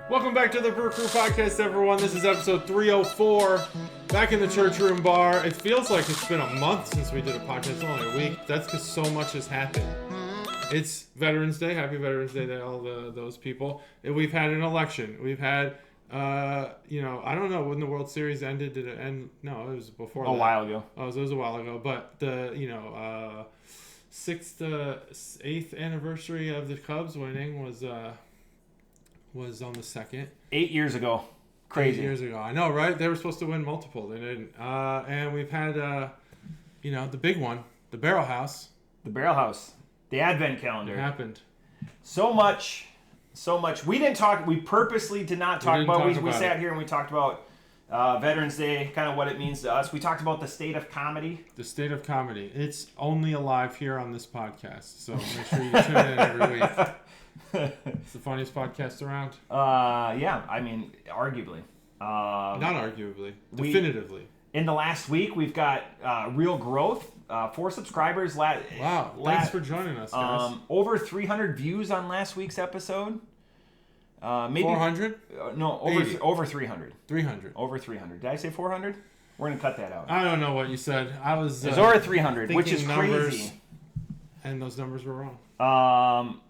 Welcome back to the Brew Crew Podcast, everyone. This is episode 304. Back in the church room bar. It feels like it's been a month since we did a podcast. It's only a week. That's because so much has happened. It's Veterans Day. Happy Veterans Day to all those people. And we've had an election. We've had, I don't know when the World Series ended. Did it end? No, it was before that. A while ago. Oh, so it was a while ago. But the, 8th anniversary of the Cubs winning was on the 2nd. 8 years ago. Crazy. 8 years ago. I know, right? They were supposed to win multiple. They didn't. And we've had, the big one, the Barrel House. The Barrel House. The Advent Calendar. It happened. So much. We purposely did not talk about it. We sat here and we talked about Veterans Day, kind of what it means to us. We talked about the state of comedy. The state of comedy. It's only alive here on this podcast. So make sure you tune in every week. It's the funniest podcast around. Yeah, I mean, arguably. Not arguably. Definitively. In the last week, we've got real growth. 4 subscribers. Wow. Thanks for joining us, guys. Over 300 views on last week's episode. Maybe 400? No, over 300. 300. Over 300. Did I say 400? We're going to cut that out. I don't know what you said. I was... It's over 300, which is crazy. And those numbers were wrong.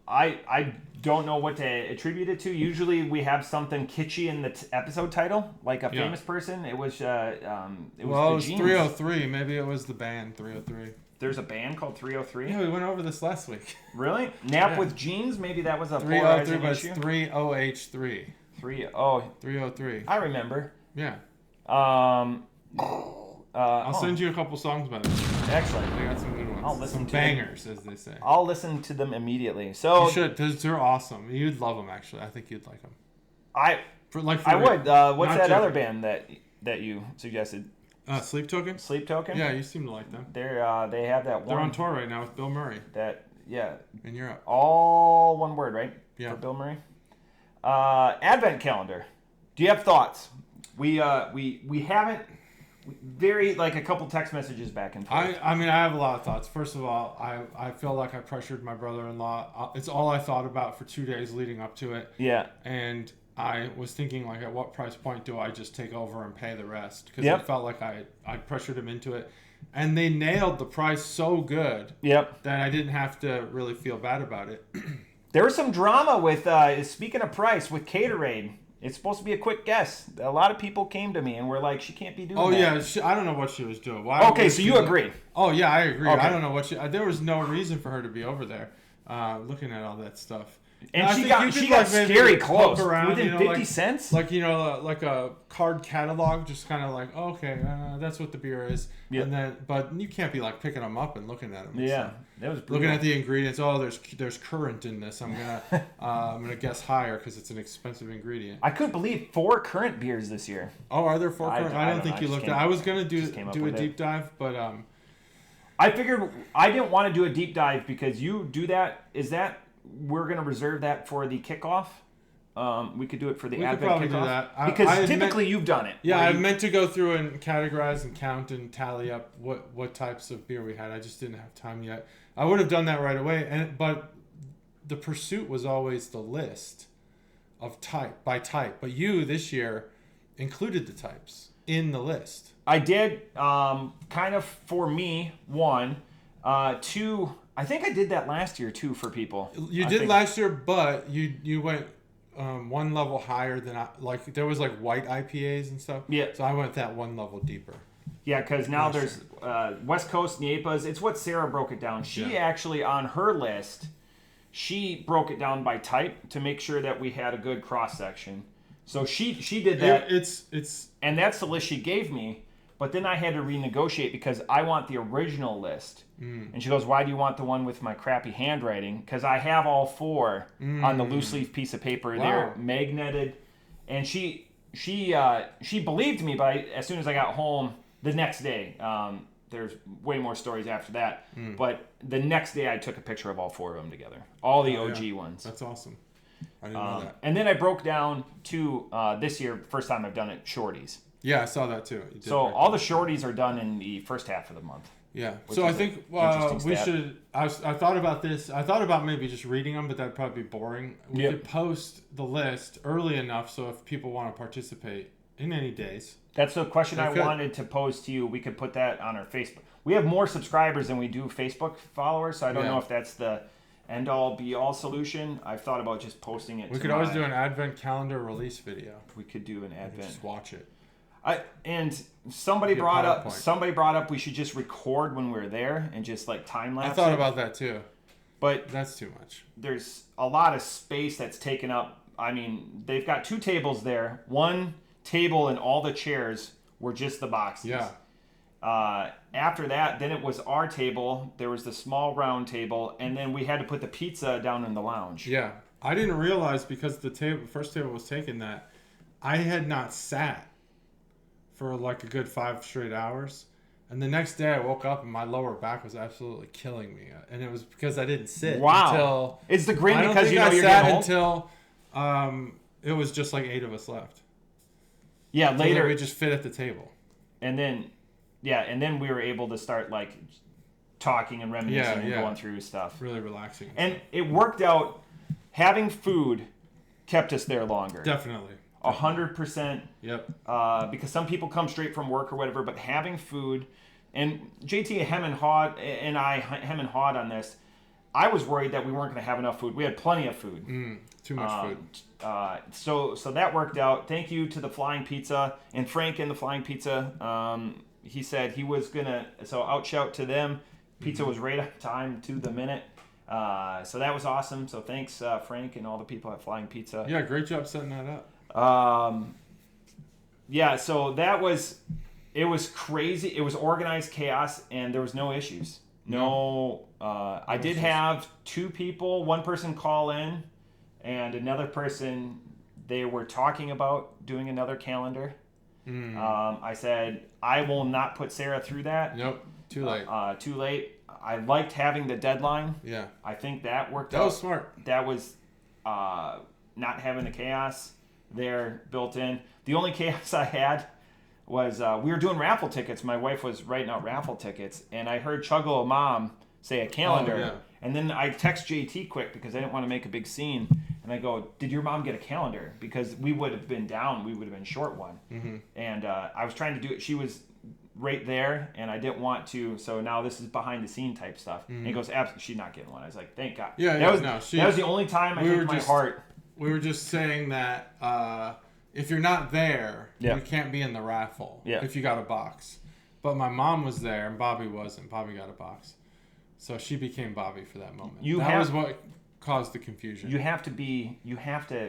I don't know what to attribute it to. Usually we have something kitschy in the episode title, like a famous person. It was it was 303. Maybe it was the band 303. There's a band called 303? Yeah, we went over this last week. Really? Nap with Jeans? Maybe that was a 303, but issue? it's 30H3. 303. I remember. Yeah. I'll send you a couple songs by them. Excellent. They got some good ones. I'll listen some to bangers, as they say. I'll listen to them immediately. So you should. They're awesome. You'd love them, actually. I think you'd like them. I would. What's that other band that you suggested? Sleep Token? Sleep Token? Yeah, you seem to like them. They have that one. They're on tour right now with Bill Murray. In Europe. All one word, right? Yeah. For Bill Murray. Advent calendar. Do you have thoughts? We haven't. A couple text messages back and forth. I have a lot of thoughts. First of all, I feel like I pressured my brother-in-law. It's all I thought about for 2 days leading up to it. Yeah. And I was thinking, at what price point do I just take over and pay the rest? Because Yep. it felt like I pressured him into it. And they nailed the price so good Yep. that I didn't have to really feel bad about it. There was some drama with, speaking of price, with Caterade. It's supposed to be a quick guess. A lot of people came to me and were like, she can't be doing that. Oh, yeah. I don't know what she was doing. Okay, so you agree. Oh, yeah, I agree. Okay. I don't know what there was no reason for her to be over there looking at all that stuff. And she got scary close. Around, within 50 cents? Like a card catalog, just kind of that's what the beer is. Yep. But you can't be picking them up and looking at them. Yeah, that was brutal. Looking at the ingredients. Oh, there's currant in this. I'm gonna guess higher because it's an expensive ingredient. I couldn't believe 4 currant beers this year. Oh, are there 4 currant? I don't think you looked at. I was gonna do a deep dive, but I figured I didn't want to do a deep dive because you do that. Is that we're going to reserve that for the kickoff? We could do it for the Advent kickoff. We could probably do that. Because typically you've done it. Yeah, I meant to go through and categorize and count and tally up what types of beer we had. I just didn't have time yet. I would have done that right away, but the pursuit was always the list of type by type. But you this year included the types in the list. I did, kind of for me, 1. 2, I think I did that last year too for people. You did last year, but you went one level higher than there was white IPAs and stuff. Yeah. So I went that one level deeper. Yeah, because now there's West Coast Niepas. It's what Sarah broke it down. She actually on her list, she broke it down by type to make sure that we had a good cross section. So she did that. And that's the list she gave me. But then I had to renegotiate because I want the original list. And she goes, why do you want the one with my crappy handwriting? Because I have all 4 on the loose leaf piece of paper. Wow. They're magneted. And she believed me, but as soon as I got home the next day, there's way more stories after that. But the next day I took a picture of all 4 of them together. All the OG ones. That's awesome. I didn't know that. And then I broke down to, this year, first time I've done it, shorties. Yeah, I saw that too. So all the shorties are done in the first half of the month. Yeah. So I think we should. I thought about this. I thought about maybe just reading them, but that'd probably be boring. We could post the list early enough so if people want to participate in any days. That's the question I wanted to pose to you. We could put that on our Facebook. We have more subscribers than we do Facebook followers, so I don't know if that's the end-all, be-all solution. I've thought about just posting it. We could always do an Advent calendar release video. We could do an Advent. Just watch it. Somebody brought up we should just record when we're there and just like time lapse. I thought about that too, but that's too much. There's a lot of space that's taken up. I mean, they've got 2 tables there. One table and all the chairs were just the boxes. Yeah. After that, then it was our table. There was the small round table, and then we had to put the pizza down in the lounge. Yeah, I didn't realize because the first table was taken that I had not sat for like a good 5 straight hours, and the next day I woke up and my lower back was absolutely killing me, and it was because I didn't sit. Wow. Until it's the grin because you're sat until it was just like 8 of us left. Yeah, later we just fit at the table, and then we were able to start like talking and reminiscing and going through stuff. Really relaxing. And it worked out. Having food kept us there longer. Definitely. 100%. Yep. Because some people come straight from work or whatever, but having food, and JT hem and hawed on this. I was worried that we weren't going to have enough food. We had plenty of food. Too much food. So that worked out. Thank you to the Flying Pizza and Frank and the Flying Pizza. He said he was gonna. So outshout to them. Pizza was right on time to the minute. So that was awesome. So thanks, Frank and all the people at Flying Pizza. Yeah, great job setting that up. So it was crazy. It was organized chaos, and there was no issues. I did have 2 people, one person call in, and another person, they were talking about doing another calendar. I said, I will not put Sarah through that. Nope, too late. Too late. I liked having the deadline. Yeah. I think that worked out. That was smart. That was not having the chaos there built in. The only chaos I had was we were doing raffle tickets. My wife was writing out raffle tickets, and I heard Chuggalo Mom say a calendar. Oh, yeah. And then I text JT quick because I didn't want to make a big scene. And I go, did your mom get a calendar? Because we would have been down. We would have been short one. Mm-hmm. And I was trying to do it. She was right there, and I didn't want to. So now this is behind the scene type stuff. Mm-hmm. And he goes, absolutely, she's not getting one. I was like, thank God. Yeah, that was the only time I think my heart. We were just saying that if you're not there, you can't be in the raffle if you got a box. But my mom was there, and Bobby wasn't. Bobby got a box. So she became Bobby for that moment. That was what caused the confusion. You have to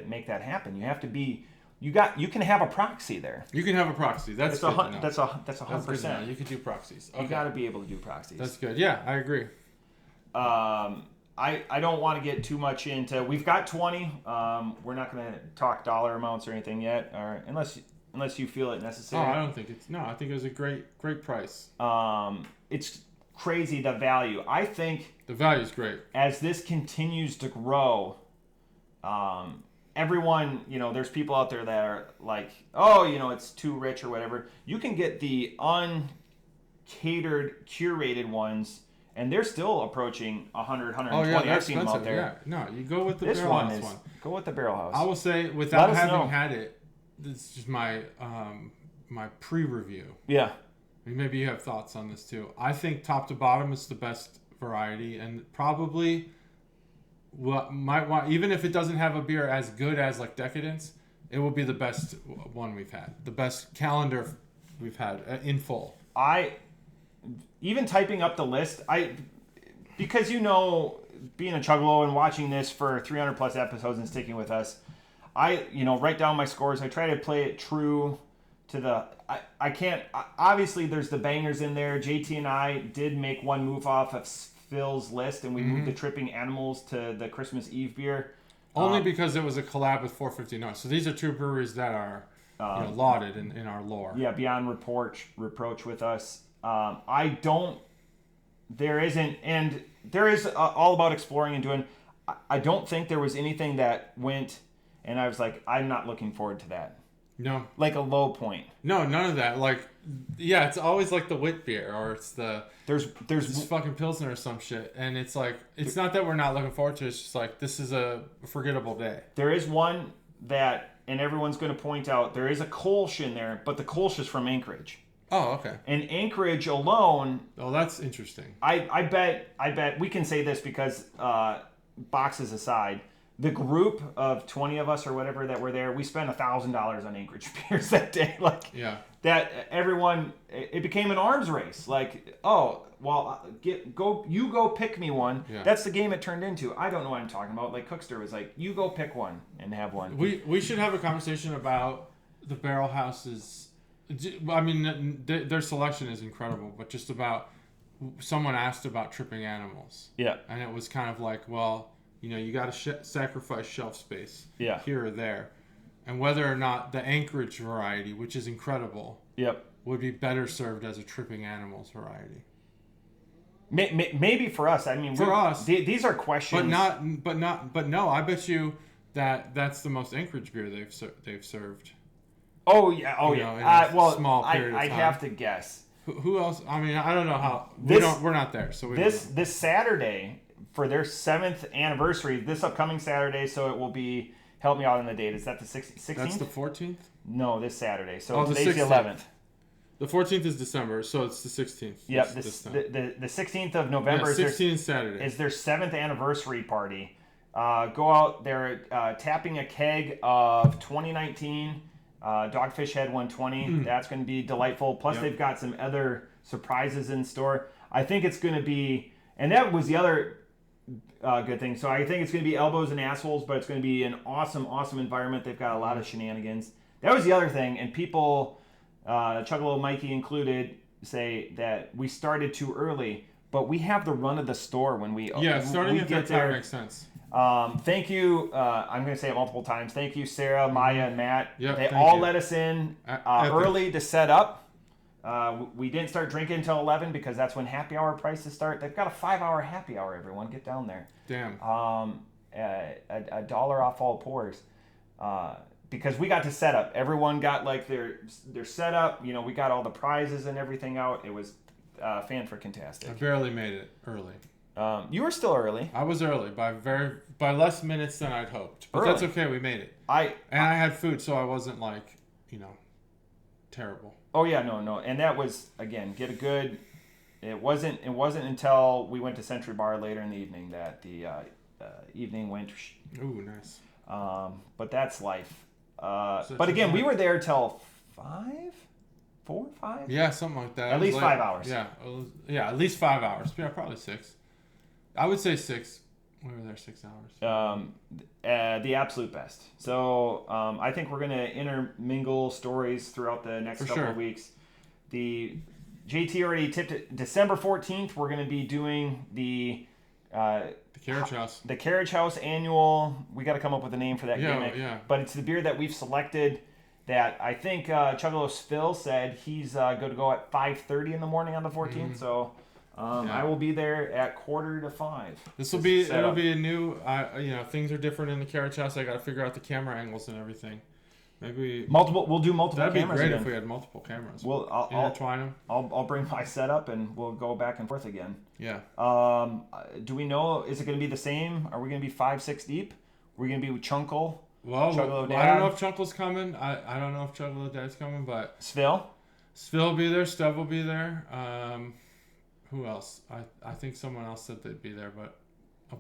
make that happen. You have to be. You can have a proxy there. You can have a proxy. That's 100%. You can do proxies. Okay. You got to be able to do proxies. That's good. Yeah, I agree. I don't want to get too much into. We've got 20. We're not going to talk dollar amounts or anything yet, or unless you feel it necessary. Oh, I don't think it's. No, I think it was a great price. It's crazy the value. I think the value is great. As this continues to grow, everyone, there's people out there that are like, oh, it's too rich or whatever. You can get the uncatered, curated ones, and they're still approaching 100, 120. Oh, yeah, I've seen them out there. Yeah. No, you go with the barrel house one. Go with the barrel house. I will say, without having had it, this is just my my pre-review. Yeah. Maybe you have thoughts on this too. I think top to bottom is the best variety, and probably even if it doesn't have a beer as good as like Decadence, it will be the best one we've had, the best calendar we've had in full. Even typing up the list, because being a Chuggalo and watching this for 300 plus episodes and sticking with us, I write down my scores. I try to play it true to the. I can't. Obviously, there's the bangers in there. JT and I did make one move off of Phil's list, and we moved the Tripping Animals to the Christmas Eve beer. Only because it was a collab with 459. So these are 2 breweries that are lauded in our lore. Yeah, beyond reproach with us. There is all about exploring and doing. I don't think there was anything that went, and I was like, I'm not looking forward to that. No. Like a low point. No, none of that. Like, yeah, it's always like the wit beer or it's the there's this fucking Pilsner or some shit. And it's like, it's not that we're not looking forward to it. It's just like, this is a forgettable day. There is one that, and everyone's going to point out, there is a Kolsch in there, but the Kolsch is from Anchorage. Oh, okay. And Anchorage alone... Oh, that's interesting. I bet we can say this because, boxes aside, the group of 20 of us or whatever that were there, we spent $1,000 on Anchorage beers that day. Like, yeah. That everyone, it became an arms race. Like, oh, well, you go pick me one. Yeah. That's the game it turned into. I don't know what I'm talking about. Like, Cookster was like, you go pick one and have one. We should have a conversation about the barrel houses. I mean, their selection is incredible, but just about, someone asked about tripping animals. Yeah. And it was kind of like, well, you know, you got to sacrifice shelf space here or there. And whether or not the Anchorage variety, which is incredible, would be better served as a tripping animals variety. Maybe for us. I mean, for us, these are questions. But no. I bet you that's the most Anchorage beer they've served. Oh yeah. Oh yeah. Well, small period of I time. have to guess. Who else? I mean, I don't know how. We're not there. So this Saturday for their 7th anniversary. This upcoming Saturday, so it will be. Help me out on the date. Is that the 16th? That's the 14th? No, this Saturday. So today's the 16th. 11th. The 14th is December, so it's the 16th. Yep, the 16th of November is 16th Saturday. Is their 7th anniversary party. Go out. They're tapping a keg of 2019 Dogfish Head 120. That's going to be delightful. Plus, they've got some other surprises in store. I think it's going to be, and that was the other good thing. So I think it's going to be elbows and assholes, but it's going to be an awesome environment. They've got a lot of shenanigans. That was the other thing, and people, Chuggalo Mikey included, say that we started too early, but we have the run of the store when we starting at that time makes sense. Thank you. I'm going to say it multiple times. Thank you, Sarah, Maya, and Matt. Yep, they all let us in early to set up. We didn't start drinking until 11 because that's when happy hour prices start. They've got a 5-hour happy hour, everyone. Get down there. Damn. A dollar off all pours. Because we got to set up. Everyone got like their setup. You know, we got all the prizes and everything out. It was fan-freaking-tastic. I barely made it early. You were still early. I was early by less minutes than I'd hoped. But that's okay. We made it. I had food, so I wasn't like, terrible. Oh yeah, no, and that was again get a good. It wasn't until we went to Century Bar later in the evening that the evening went. Ooh, nice. But that's life. But again, we were there till 4 or 5. Yeah, something like that. At least 5 hours. Yeah, at least 5 hours. Yeah, probably 6. I would say 6. We were there 6 hours. The absolute best. So I think we're going to intermingle stories throughout the next couple of weeks. The JT already tipped it. December 14th, we're going to be doing the Carriage House. The Carriage House annual. We got to come up with a name for that gimmick. Yeah. But it's the beer that we've selected that I think Chuggalos Phil said he's going to go at 5:30 in the morning on the 14th. Mm-hmm. So I will be there at 4:45. It'll be a new, things are different in the Carriage House. I got to figure out the camera angles and everything. Maybe we'll do multiple that'd cameras. That'd be great again. if we had multiple cameras. I'll intertwine them. I'll bring my setup and we'll go back and forth again. Yeah. Do we know, is it going to be the same? Are we going to be 5-6 deep? Are we going to be with Chunkle? Well, I don't know if Chunkle's coming. I don't know if Chuggalo Dad's coming, but Svil will be there. Stev will be there. Who else? I think someone else said they'd be there, but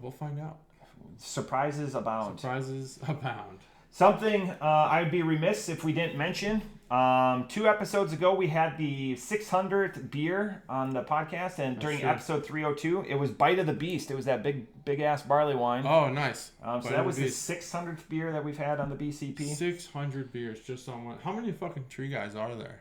we'll find out. Surprises abound. Something I'd be remiss if we didn't mention. 2 episodes ago, we had the 600th beer on the podcast, and during episode 302, it was Bite of the Beast. It was that big ass barley wine. Oh, nice. So that was the 600th beer that we've had on the BCP. 600 beers just on one. How many fucking tree guys are there?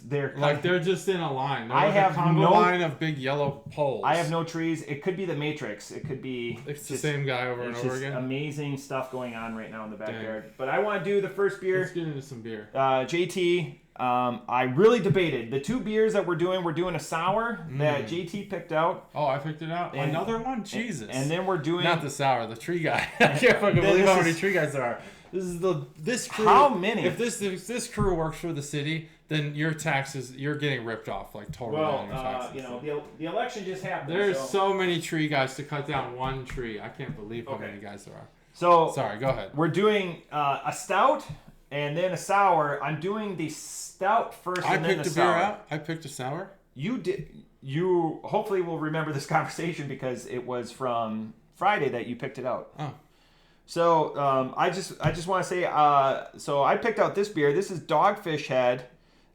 They're just in a line. I have no line of big yellow poles. I have no trees. It could be the Matrix. It could be. It's the same guy over and over again. Amazing stuff going on right now in the backyard. Dang. But I want to do the first beer. Let's get into some beer. JT, I really debated the 2 beers that we're doing a sour that JT picked out. Oh, I picked it out. Another one? Jesus. And then we're doing not the sour, the tree guy. I can't fucking believe how many tree guys there are. this crew. How many? If this crew works for the city, then your taxes, you're getting ripped off like totally. Well, on your taxes. the election just happened. There's so many tree guys to cut down one tree. I can't believe how many guys there are. So sorry, go ahead. We're doing a stout and then a sour. I'm doing the stout first, and then the sour. Beer out. I picked a sour. You did. You hopefully will remember this conversation because it was from Friday that you picked it out. Oh. So I just want to say, so I picked out this beer. This is Dogfish Head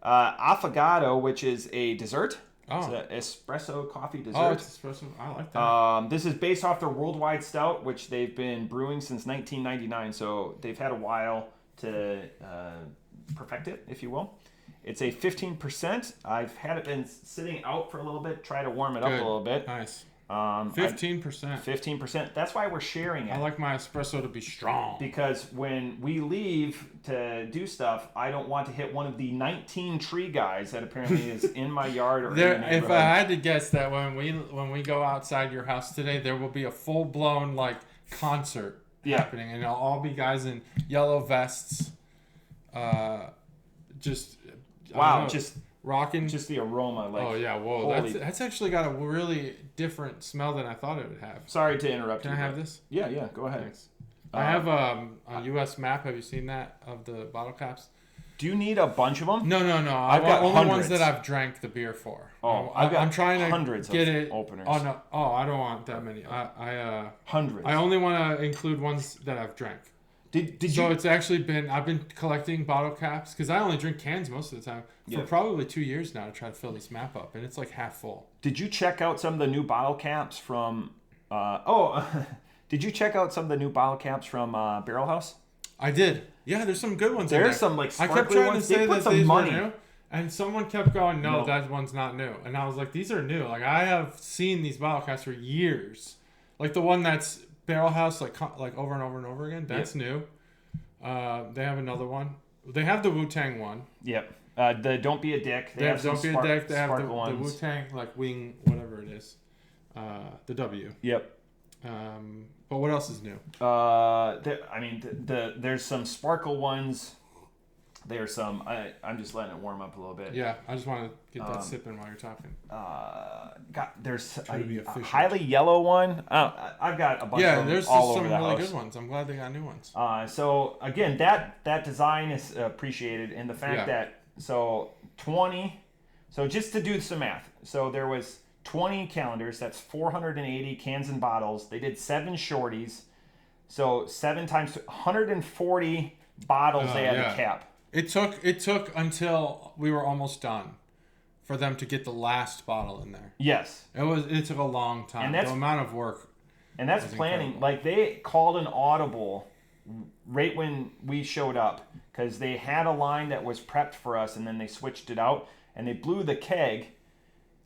Affogato, which is a dessert. Oh. It's an espresso coffee dessert. Oh, it's espresso. I like that. This is based off their worldwide stout, which they've been brewing since 1999. So they've had a while to perfect it, if you will. It's a 15%. I've had it been sitting out for a little bit, try to warm it up a little bit. Nice. 15%. 15%. That's why we're sharing it. I like my espresso to be strong. Because when we leave to do stuff, I don't want to hit one of the 19 tree guys that apparently is in my yard or in the neighborhood. If I had to guess that when we go outside your house today, there will be a full blown concert happening, and it'll all be guys in yellow vests. Just rocking. Just the aroma. Oh yeah, whoa! That's actually got a really different smell than I thought it would have. Sorry to interrupt. Can I have this? Yeah. Go ahead. Thanks. I have a U.S. map. Have you seen that of the bottle caps? Do you need a bunch of them? No. I've got only ones that I've drank the beer for. Oh, I'm trying to hundreds get of it. Openers. Oh no! Oh, I don't want that many. Hundreds. I only want to include ones that I've drank. So it's actually been, I've been collecting bottle caps because I only drink cans most of the time for probably 2 years now to try to fill this map up, and it's like half full. Did you check out some of the new bottle caps from? Did you check out some of the new bottle caps from Barrel House? I did. Yeah, there's some good ones. There's some I kept trying to say that these were new, and someone kept going, "No, that one's not new." And I was like, "These are new. Like I have seen these bottle caps for years. Like the one that's Barrel House, like over and over and over again. That's new. They have another one. They have the Wu-Tang one. Yep. The Don't Be a Dick. They have Don't Be a Dick. They have the Wu-Tang wing, whatever it is. The W. Yep. But what else is new? There's some sparkle ones. There's some. I'm just letting it warm up a little bit. Yeah, I just want to get that sipping while you're talking. There's a highly yellow one. I've got a bunch of them there's all some over the really house. good ones. I'm glad they got new ones. So again, that design is appreciated, and the fact that 20. So just to do some math, so there was 20 calendars. That's 480 cans and bottles. They did 7 shorties, so 7 times 140 bottles they had to cap. It took until we were almost done for them to get the last bottle in there. Yes. It took a long time. The amount of work. And that's planning. Incredible. Like they called an audible right when we showed up because they had a line that was prepped for us and then they switched it out and they blew the keg.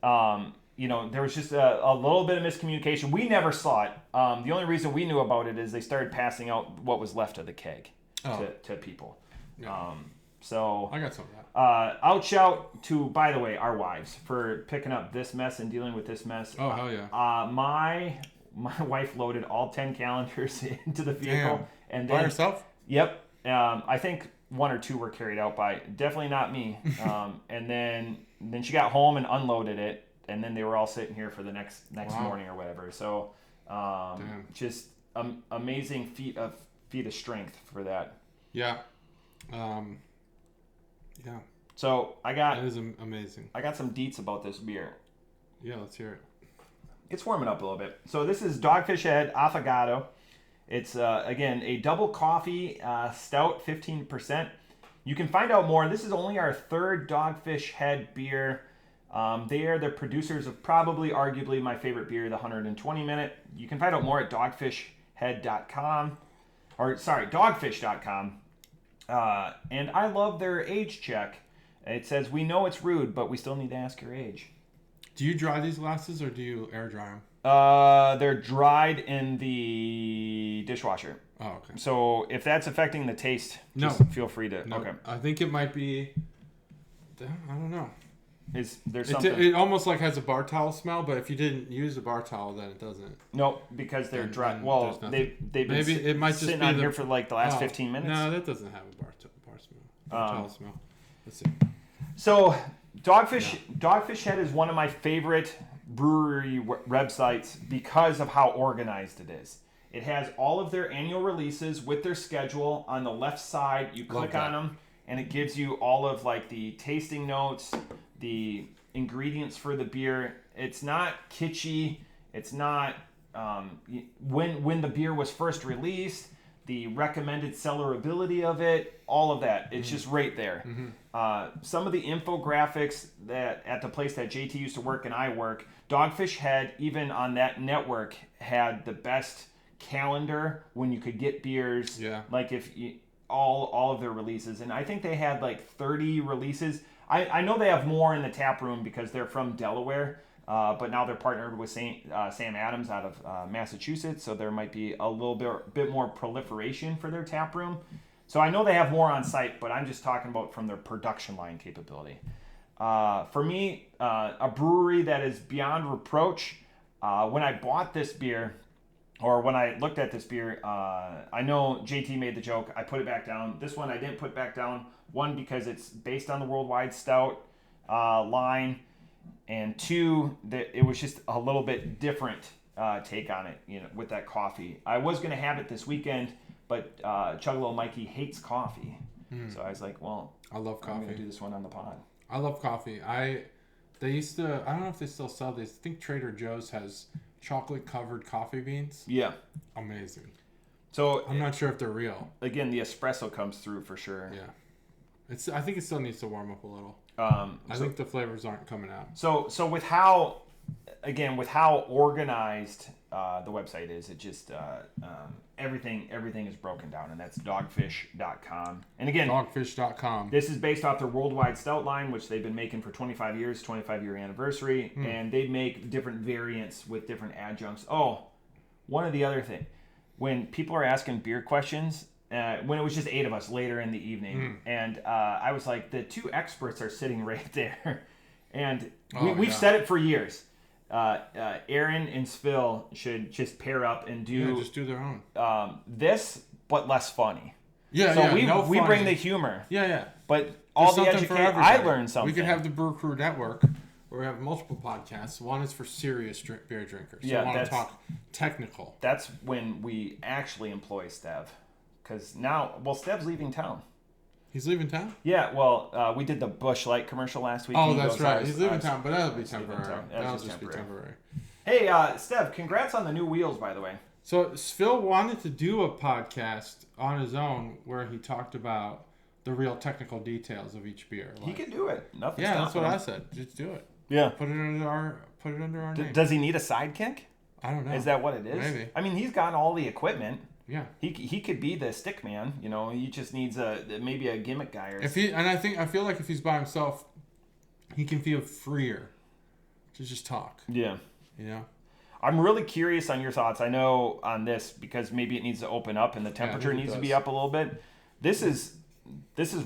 There was just a little bit of miscommunication. We never saw it. The only reason we knew about it is they started passing out what was left of the keg to people. Yeah. So I got some of that. Outshout to, by the way, our wives for picking up this mess and dealing with this mess. Oh hell yeah! My wife loaded all 10 calendars into the vehicle and then by herself. Yep. I think 1 or 2 were carried out by definitely not me. And then she got home and unloaded it, and then they were all sitting here for the next morning or whatever. So just amazing feat of strength for that. Yeah. So that is amazing. I got some deets about this beer. Yeah, let's hear it. It's warming up a little bit. So this is Dogfish Head Affogato. It's again a double coffee stout, 15%. You can find out more. This is only our 3rd Dogfish Head beer. They are the producers of probably, arguably, my favorite beer, the 120 Minute. You can find out more at dogfishhead.com. Dogfish.com. And I love their age check. It says, we know it's rude, but we still need to ask your age. Do you dry these glasses or do you air dry them? They're dried in the dishwasher. Oh, okay. So if that's affecting the taste, just feel free to. No, okay. I think it might be. I don't know. Is there something? It almost like has a bar towel smell, but if you didn't use a bar towel, then it doesn't. No, because they're dry. Well, they've been it might just sitting be on here for like the last 15 minutes. No, that doesn't have a bar smell. Bar towel smell. Let's see. So, Dogfish Head is one of my favorite brewery websites because of how organized it is. It has all of their annual releases with their schedule on the left side. You click on them, and it gives you all of like the tasting notes, the ingredients for the beer. It's not kitschy. It's not when the beer was first released, the recommended sellerability of it, all of that. It's just right there. Some of the infographics that at the place that JT used to work and I work, Dogfish Head, even on that network, had the best calendar when you could get beers. Yeah. Like if you, all of their releases, and I think they had like 30 releases. I know they have more in the tap room because they're from Delaware, but now they're partnered with Sam Adams out of Massachusetts, so there might be a little bit more proliferation for their tap room. So I know they have more on site, but I'm just talking about from their production line capability. For me, a brewery that is beyond reproach. When I bought this beer, or when I looked at this beer, I know JT made the joke. I put it back down. This one I didn't put back down. One, because it's based on the Worldwide Stout line, and two, that it was just a little bit different take on it, with that coffee. I was going to have it this weekend, but Chuggalo Mikey hates coffee. So I was like, well, I love coffee. I'm going to do this one on the pod. I love coffee. They used to, I don't know if they still sell these. I think Trader Joe's has chocolate covered coffee beans. Yeah. Amazing. So I'm not sure if they're real. Again, the espresso comes through for sure. Yeah. I think it still needs to warm up a little. I think the flavors aren't coming out. So with how organized the website is, it just everything is broken down, and that's dogfish.com. And again, dogfish.com. This is based off their Worldwide Stout line, which they've been making for 25 years, 25-year anniversary, and they make different variants with different adjuncts. Oh, one of the other thing, when people are asking beer questions, when it was just 8 of us later in the evening, and I was like, the two experts are sitting right there, and we've said it for years. Aaron and Svil should just pair up and do just do their own. This, but less funny. Yeah, so we bring the humor. Yeah. But all the education, I learned something. We could have the Brew Crew Network, where we have multiple podcasts. One is for serious beer drinkers. So we want to talk technical. That's when we actually employ Stev, because now, Stev's leaving town. He's leaving town? Yeah, well, we did the Busch Light commercial last week. Oh, that's right. He's leaving town, but that'll be temporary. That'll just be temporary. Hey, Stev, congrats on the new wheels, by the way. So, Phil wanted to do a podcast on his own where he talked about the real technical details of each beer. He can do it. Nothing. Yeah, that's what I said. Just do it. Yeah. Put it under our name. Does he need a sidekick? I don't know. Is that what it is? Maybe. I mean, he's got all the equipment. Yeah, he could be the stick man. He just needs maybe a gimmick guy or. I feel like if he's by himself, he can feel freer to just talk. Yeah. I'm really curious on your thoughts. I know on this because maybe it needs to open up and the temperature needs to be up a little bit. This is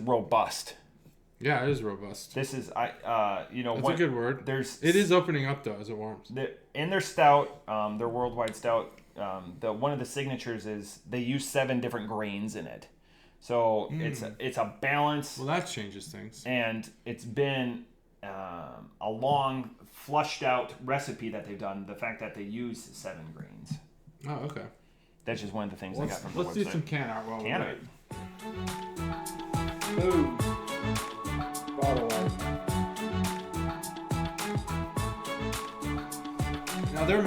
robust. Yeah, it is robust. This is That's a good word. It is opening up though as it warms. In their stout, their Worldwide Stout. One of the signatures is they use 7 different grains in it, so it's a balance. Well, that changes things. And it's been a long, flushed out recipe that they've done. The fact that they use 7 grains. Oh, okay. That's just one of the things I got from the Let's website. do some can art while can we're art. Boom. Bottle art. Now their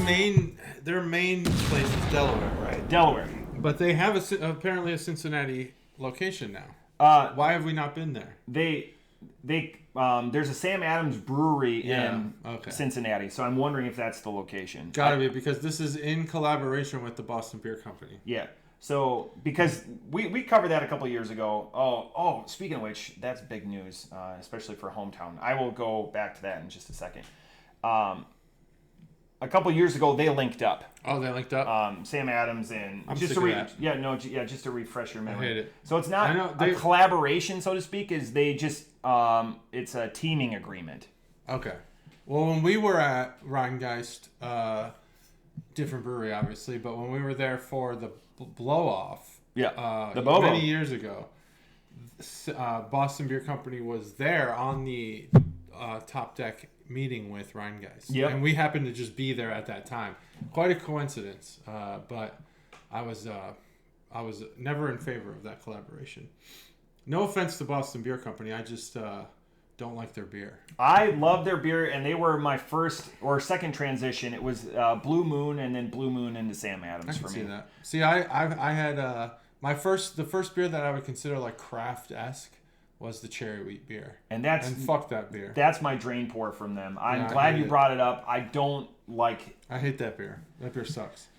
main place is Delaware, right? Delaware. But they have apparently a Cincinnati location now. Why have we not been there? There's a Sam Adams brewery in Cincinnati, so I'm wondering if that's the location. Gotta be, because this is in collaboration with the Boston Beer Company. Yeah. So, because we covered that a couple of years ago. Oh, speaking of which, that's big news, especially for hometown. I will go back to that in just a second. A couple of years ago, they linked up. Oh, they linked up? Sam Adams and... I'm sick of that. Just to refresh your memory. I hate it. So it's not a collaboration, so to speak, is they just... it's a teaming agreement. Okay. Well, when we were at Rheingeist, different brewery, obviously, but when we were there for the blow-off, the Bobo. many years ago, Boston Beer Company was there on the top deck meeting with Rheingeist. Yep. And we happened to just be there at that time. Quite a coincidence, but I was never in favor of that collaboration. No offense to Boston Beer Company, I just don't like their beer. I love their beer, and they were my first or second transition. It was Blue Moon, and then Blue Moon into Sam Adams for me. See that. See, I had the first beer that I would consider like craft-esque was the cherry wheat beer, and fuck that beer. That's my drain pour from them. I'm glad you brought it up. I don't like. I hate that beer. That beer sucks.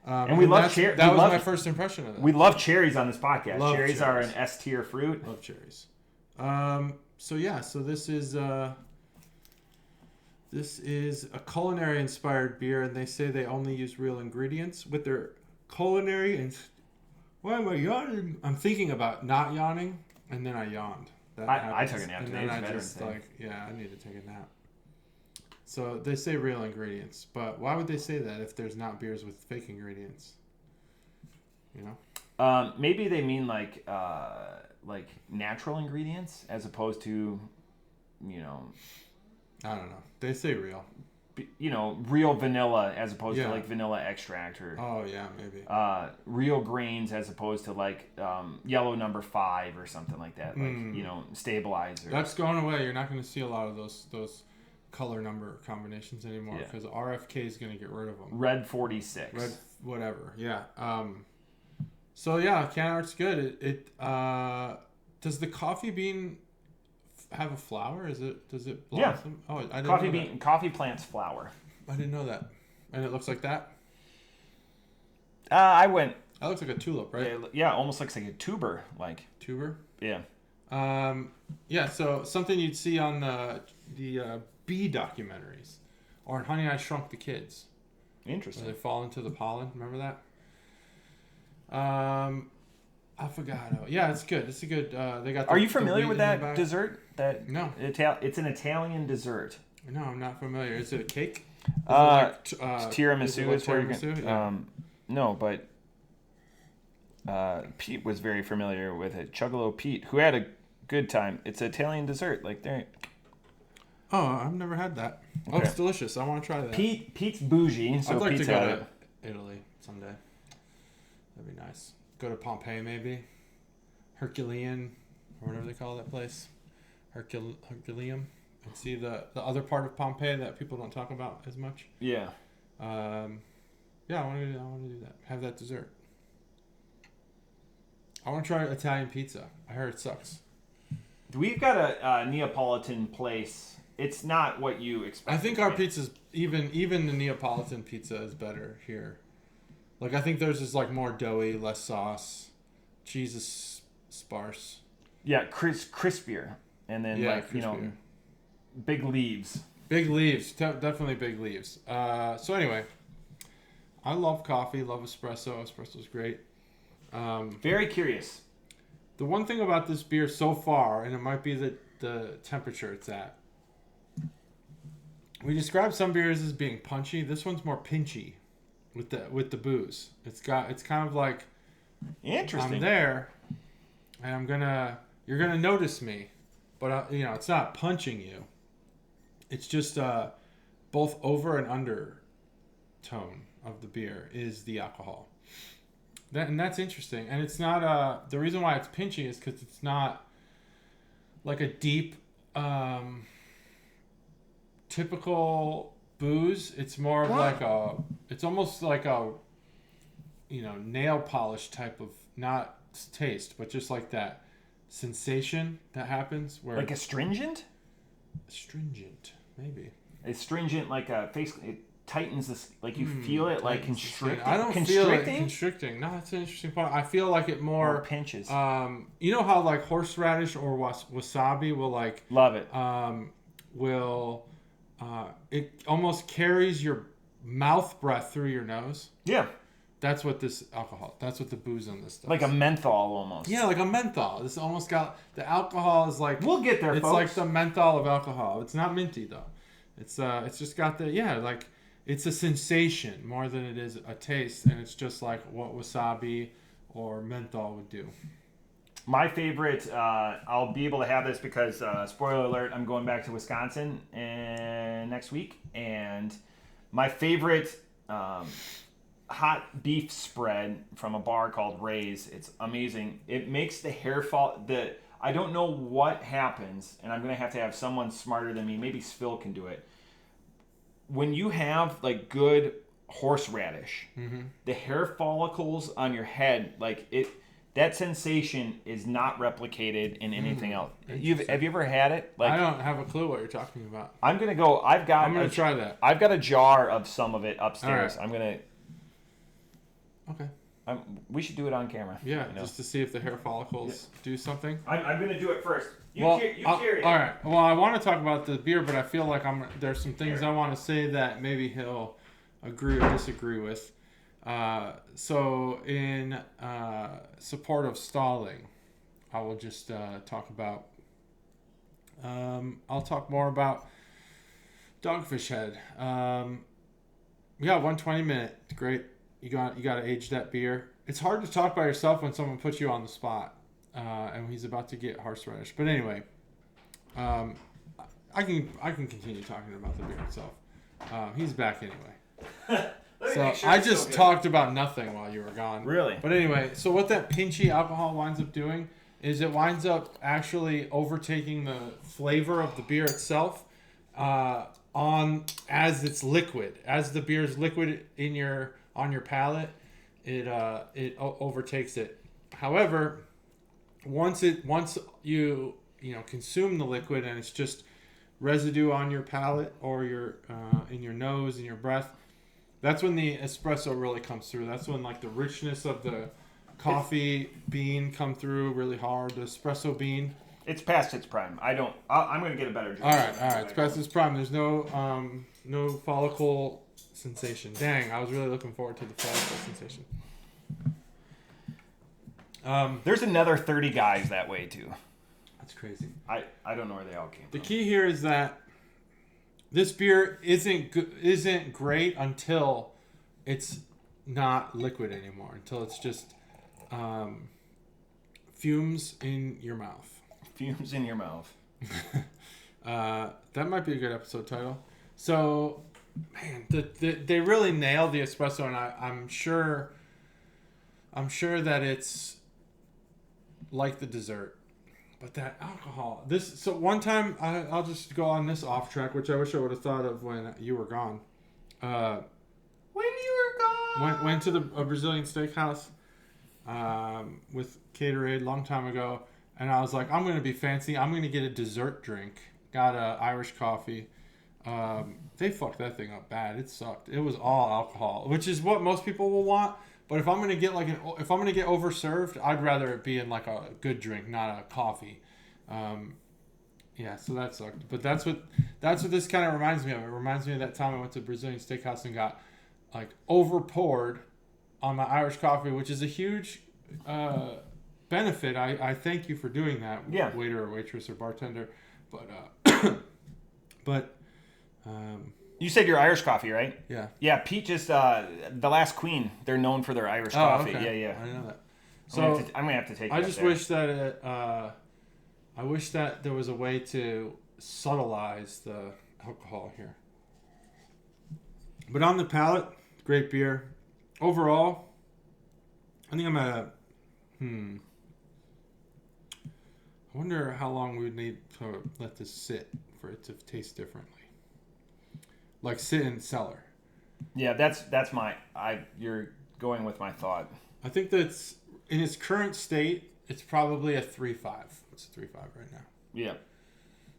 And we love cherries. That was my first impression of that. We love cherries on this podcast. Cherries are an S tier fruit. Love cherries. So this is a culinary inspired beer, and they say they only use real ingredients with their culinary. And why am I yawning? I'm thinking about not yawning, and then I yawned. I took a nap today. And then I just I need to take a nap. So they say real ingredients, but why would they say that if there's not beers with fake ingredients? You know? Maybe they mean like natural ingredients as opposed to, I don't know. They say real. Real vanilla as opposed to like vanilla extract or. Oh yeah, maybe. Real grains as opposed to like yellow number 5 or something like that. Like stabilizer. That's going away. You're not going to see a lot of those color number combinations anymore because RFK is going to get rid of them. Red 46. Red whatever. Yeah. So yeah, can art's good. It does the coffee bean have a flower? Does it blossom? Yeah. Oh, I didn't coffee know bean. that. Coffee plants flower. I didn't know that. And it looks like that. I went. That looks like a tulip, right? Yeah, almost looks like a tuber. Tuber. Yeah. Yeah. So something you'd see on the bee documentaries, or in Honey I Shrunk the Kids. Interesting. Where they fall into the pollen. Remember that? Affogato. Yeah, it's good. It's a good. They got. Are you familiar with that dessert? No. It's an Italian dessert. No, I'm not familiar. Is it a cake? Tiramisu is where you're going. Yeah. No, but Pete was very familiar with it. Chuggalo Pete, who had a good time. It's an Italian dessert. Oh, I've never had that. Okay. Oh, it's delicious. I want to try that. Pete's bougie, so I'd like Pete's to go had to it. Italy someday. That'd be nice. Go to Pompeii, maybe. Herculean, or whatever they call that place. Herculeum. And see the other part of Pompeii that people don't talk about as much. Yeah. I want to do that. Have that dessert. I want to try Italian pizza. I heard it sucks. We've got a Neapolitan place. It's not what you expect. I think our pizza's even the Neapolitan pizza is better here. I think theirs is more doughy, less sauce. Cheese is sparse. Yeah, crispier. And then crispier. Big leaves. Big leaves. Definitely big leaves. So anyway, I love coffee, love espresso. Espresso's great. Very curious. The one thing about this beer so far, and it might be the temperature it's at. We described some beers as being punchy. This one's more pinchy with the booze. It's kind of like interesting. I'm there, and you're gonna notice me, but it's not punching you. It's just both over and under tone of the beer is the alcohol. And that's interesting. And it's not the reason why it's pinchy is because it's not like a deep typical booze. It's more of it's almost like a nail polish type of, not taste, but just like that sensation that happens where like astringent maybe astringent, like a face. It tightens this, you feel it constricting. I don't feel it constricting. No, that's an interesting point. I feel like it more pinches. You know how horseradish or wasabi will love it. Will it almost carries your mouth breath through your nose? Yeah. That's what this alcohol. That's what the booze on this does. Like a menthol almost. Yeah, like a menthol. This almost got the alcohol is like. We'll get there. It's folks. like the menthol of alcohol. It's not minty though. It's just got the it's a sensation more than it is a taste, and it's just like what wasabi or menthol would do. My favorite, I'll be able to have this because, spoiler alert, I'm going back to Wisconsin next week. And my favorite hot beef spread from a bar called Ray's, it's amazing. It makes the hair fall. I don't know what happens, and I'm going to have someone smarter than me. Maybe Phil can do it. When you have like good horseradish, the hair follicles on your head, that sensation is not replicated in anything else. Have you ever had it? I don't have a clue what you're talking about. I'm gonna go. I'm gonna try that. I've got a jar of some of it upstairs. Right. I'm gonna. Okay. We should do it on camera. Yeah, just to see if the hair follicles do something. I'm gonna do it first. You carry it. All right. Well, I want to talk about the beer, but I feel like there's some things I want to say that maybe he'll agree or disagree with. So in support of stalling, I will just talk about. I'll talk more about Dogfish Head. We got 120 minute. Great. You got to age that beer. It's hard to talk by yourself when someone puts you on the spot, and he's about to get horseradish. But anyway, I can continue talking about the beer itself. He's back anyway. So I just talked about nothing while you were gone. Really? But anyway, so what that Pinchy alcohol winds up doing is it winds up actually overtaking the flavor of the beer itself as it's liquid. As the beer is liquid on your palate, it overtakes it. However, once you consume the liquid and it's just residue on your palate or in your nose and your breath, that's when the espresso really comes through. That's when the richness of the coffee bean come through really hard. The espresso bean. It's past its prime. I'm going to get a better drink. All right. It's past its prime. There's no follicle sensation. Dang, I was really looking forward to the follicle sensation. There's another 30 guys that way too. That's crazy. I don't know where they all came from. The key here is that this beer isn't great until it's not liquid anymore. Until it's just fumes in your mouth. Fumes in your mouth. That might be a good episode title. So, man, they really nailed the espresso, and I'm sure that it's like the dessert. But that alcohol, so one time, I'll just go on this off track, which I wish I would have thought of when you were gone. When you were gone. Went to a Brazilian steakhouse with Gatorade a long time ago, and I was like, I'm going to be fancy. I'm going to get a dessert drink. Got a Irish coffee. They fucked that thing up bad. It sucked. It was all alcohol, which is what most people will want. But if I'm gonna get overserved, I'd rather it be in a good drink, not a coffee. So that sucked. But that's what this kind of reminds me of. It reminds me of that time I went to a Brazilian steakhouse and got over poured on my Irish coffee, which is a huge benefit. I thank you for doing that, yeah. Waiter or waitress or bartender. But you said your Irish coffee, right? Yeah. Yeah, Peach is the last queen. They're known for their Irish coffee. Okay. Yeah. I didn't know that. So I'm gonna have to take. I just wish that I wish that there was a way to subtleize the alcohol here. But on the palate, great beer. Overall, I think I'm at I wonder how long we would need to let this sit for it to taste differently. Sit in cellar. Yeah, that's my. You're going with my thought. I think that's in its current state. It's probably a 3.5. It's a 3.5 right now. Yeah,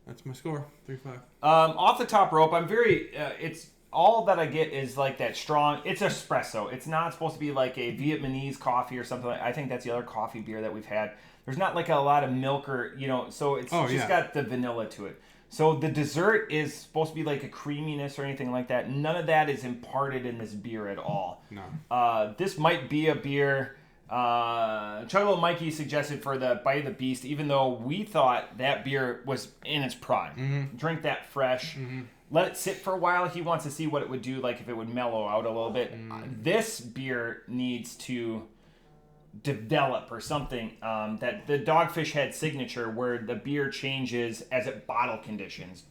that's my score. 3.5. Off the top rope, I'm very. It's all that I get is that strong. It's espresso. It's not supposed to be like a Vietnamese coffee or something. I think that's the other coffee beer that we've had. There's not a lot of milk or so it's got the vanilla to it. So the dessert is supposed to be a creaminess or anything like that. None of that is imparted in this beer at all. No. This might be a beer Chuggalo Mikey suggested for the Bite of the Beast, even though we thought that beer was in its prime. Mm-hmm. Drink that fresh. Mm-hmm. let it sit for a while. He wants to see what it would do, like if it would mellow out a little bit. This beer needs to develop or something. That the Dogfish Head signature, where the beer changes as it bottle conditions.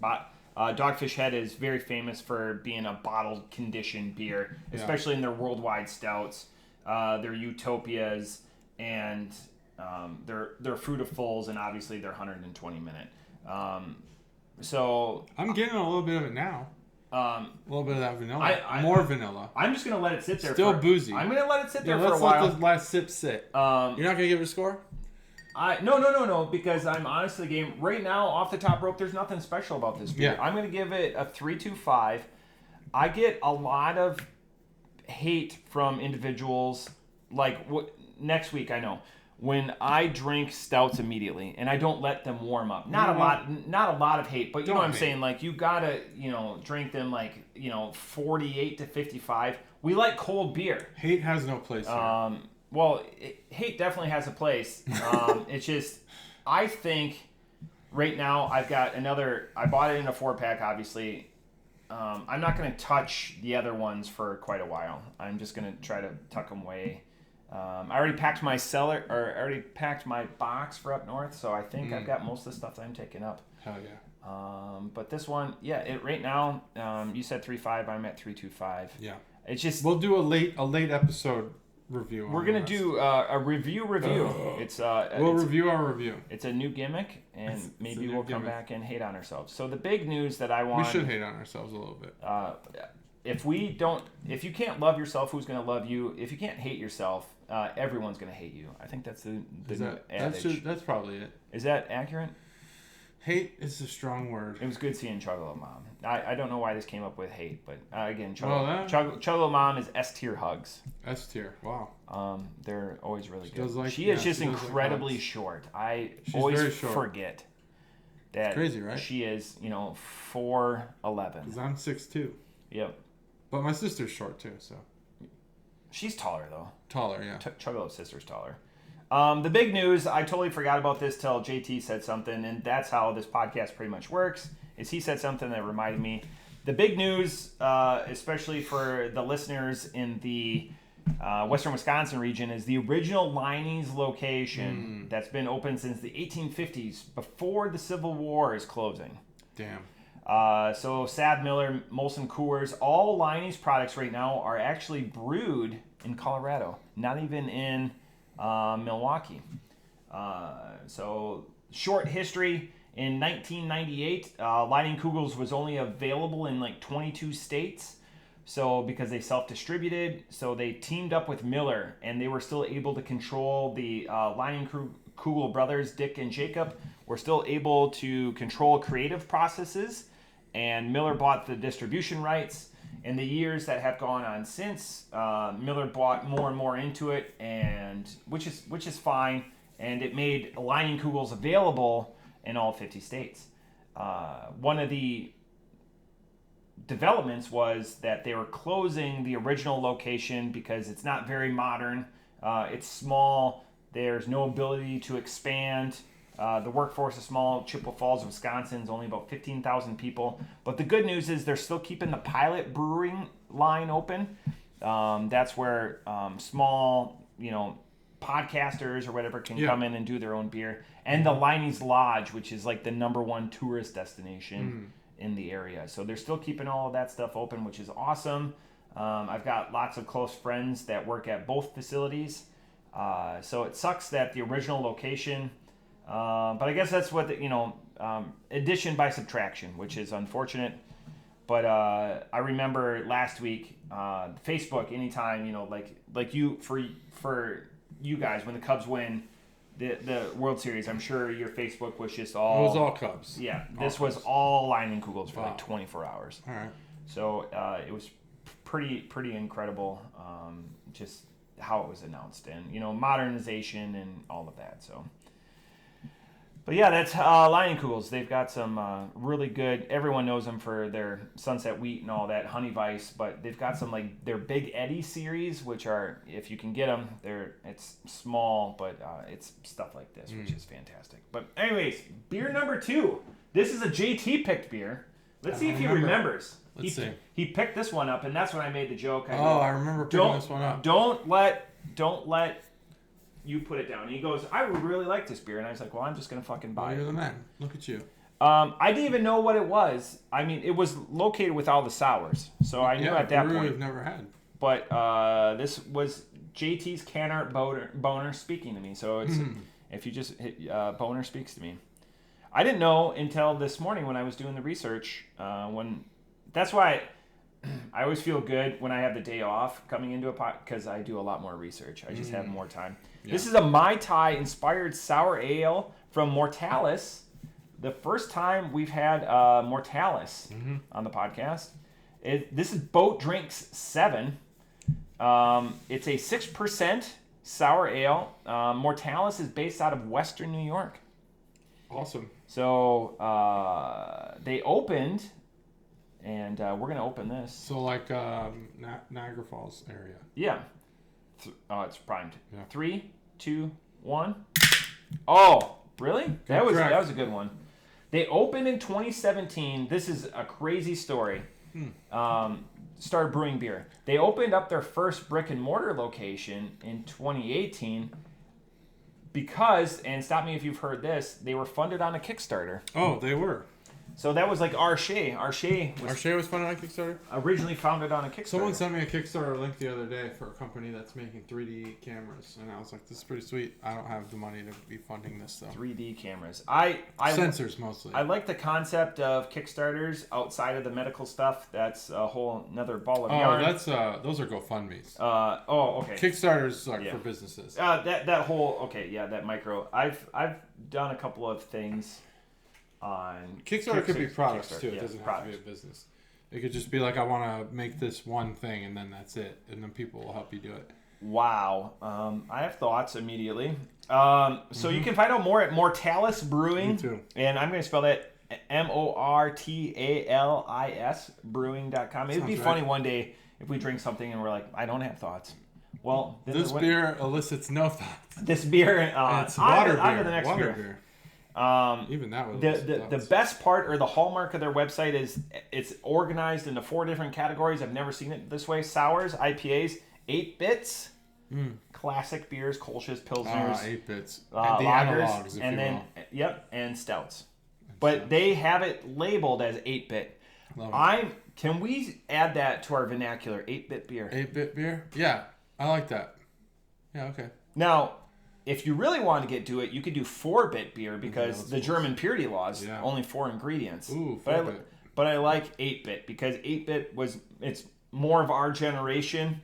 Dogfish Head is very famous for being a bottled condition beer, especially in their worldwide stouts, their Utopias, and their Fruitifuls, and obviously their 120 minute. So I'm getting a little bit of it now. A little bit of that vanilla. More vanilla. I'm just gonna let it sit there. Still boozy. I'm gonna let it sit there for a let's while. let this last sip sit. You're not gonna give it a score? No, because I'm honestly game right now off the top rope. There's nothing special about this beer. Yeah. I'm gonna give it a 3.25. I get a lot of hate from individuals. Like next week, I know. When I drink stouts immediately and I don't let them warm up. Not a lot of hate, but you know what I'm saying? Like, you gotta, drink them like, 48 to 55. We like cold beer. Hate has no place here. Well, hate definitely has a place. It's just, I think right now I've got I bought it in a 4-pack, obviously. I'm not going to touch the other ones for quite a while. I'm just going to try to tuck them away. I already packed my box for up north, so I think I've got most of the stuff that I'm taking up. Hell yeah. But this one, right now, you said 3.5, I'm at 3.25. Yeah. It's just we'll do a late episode review. We're gonna do a review. We'll review our review. It's a new gimmick, and maybe we'll come back and hate on ourselves. So the big news that I want. We should hate on ourselves a little bit. If you can't love yourself, who's gonna love you? If you can't hate yourself, everyone's gonna hate you. I think that's the new adage. That's probably it. Is that accurate? Hate is a strong word. It was good seeing Chuggalo Mom. I don't know why this came up with hate, but again, Chuggalo Mom is S tier hugs. S tier, wow. They're always really good. She is just incredibly short. She's always forget that. It's crazy, right? She is, 4'11". Because I'm 6'2". Yep. But my sister's short too, so. She's taller though. Taller, yeah. Chuggalo's sister's taller. The big news, I totally forgot about this till JT said something, and that's how this podcast pretty much works, is he said something that reminded me. The big news, especially for the listeners in the western Wisconsin region, is the original Liney's location that's been open since the 1850s, before the Civil War, is closing. Damn. So Sad Miller, Molson Coors, all Liney's products right now are actually brewed in Colorado, not even in Milwaukee. So short history. In 1998, Leinenkugels was only available in like 22 states. So because they self-distributed, so they teamed up with Miller, and they were still able to control the Leinenkugel brothers, Dick and Jacob, were still able to control creative processes, and Miller bought the distribution rights. In the years that have gone on since, Miller bought more and more into it, and which is fine, and it made Leinenkugels available in all 50 states. One of the developments was that they were closing the original location because it's not very modern. It's small. There's no ability to expand. The workforce is small. Chippewa Falls, Wisconsin is only about 15,000 people. But the good news is they're still keeping the pilot brewing line open. That's where small, podcasters or whatever can come in and do their own beer. And the Liney's Lodge, which is like the #1 tourist destination in the area. So they're still keeping all of that stuff open, which is awesome. I've got lots of close friends that work at both facilities. So it sucks that the original location... but I guess that's what addition by subtraction, which is unfortunate. But I remember last week, Facebook, anytime, like you, for you guys, when the Cubs win the World Series, I'm sure your Facebook was just all... It was all Cubs. Yeah, this was all Leinenkugels for like 24 hours. All right. So it was pretty incredible, just how it was announced, and, modernization and all of that, so... But yeah, that's Leinenkugels. They've got some really good... Everyone knows them for their Sunset Wheat and all that, Honey Vice. But they've got some, like, their Big Eddie series, which are, if you can get them, it's small, but it's stuff like this, which is fantastic. But anyways, beer number 2. This is a JT picked beer. Let's see if he remembers. Let's see. He picked this one up, and that's when I made the joke. I remember picking this one up. Don't let you put it down. And he goes, I really like this beer. And I was like, well, I'm just going to fucking buy it. You're the man. Look at you. I didn't even know what it was. I mean, it was located with all the sours. So I knew at that Brew point. I've never had. But this was JT's Can Art Boner speaking to me. So it's if you just hit Boner speaks to me. I didn't know until this morning when I was doing the research. That's why I always feel good when I have the day off coming into a pot because I do a lot more research. I just have more time. Yeah. This is a Mai Tai inspired sour ale from Mortalis. The first time we've had Mortalis on the podcast. This is Boat Drinks 7. It's a 6% sour ale. Mortalis is based out of Western New York. Awesome. So they opened, and we're going to open this. So like Niagara Falls area. Yeah. It's primed. Yeah. 3, 2, 1. Oh, really? That was a good one. They opened in 2017. This is a crazy story. Started brewing beer. They opened up their first brick and mortar location in 2018 because, and stop me if you've heard this, they were funded on a Kickstarter. Oh, they were. So that was like Arche. Arche was funded on Kickstarter? Originally founded on a Kickstarter. Someone sent me a Kickstarter link the other day for a company that's making 3D cameras, and I was like, this is pretty sweet. I don't have the money to be funding this, though. 3D cameras. Sensors, mostly. I like the concept of Kickstarters outside of the medical stuff. That's a whole another ball of yarn. Those are GoFundMes. Okay. Kickstarters for businesses. That micro. I've done a couple of things on Kickstarter could be products too. It yeah, doesn't have to be a business. It could just be like, I want to make this one thing, and then that's it, and then people will help you do it. Wow. I have thoughts immediately. So you can find out more at Mortalis Brewing. Me too. And I'm going to spell that Mortalis brewing.com. It would be funny one day if we drink something and we're like, I don't have thoughts. Well, this beer elicits no thoughts. This beer, it's water beer. On to the next water beer. Even that was the best part, or the hallmark of their website, is it's organized into 4 different categories. I've never seen it this way: sours, IPAs, 8-bits, classic beers, Kolsch's, Pilsners, 8-bits, and the lagers, analogs, if and you then will. and stouts. But they have it labeled as 8-bit. Can we add that to our vernacular? 8-bit beer. 8-bit beer? Yeah, I like that. Yeah, okay. Now, if you really want to get to it, you could do 4-bit beer because the German purity laws only 4 ingredients. Ooh, 4-bit. But I like 8-bit because 8-bit it's more of our generation.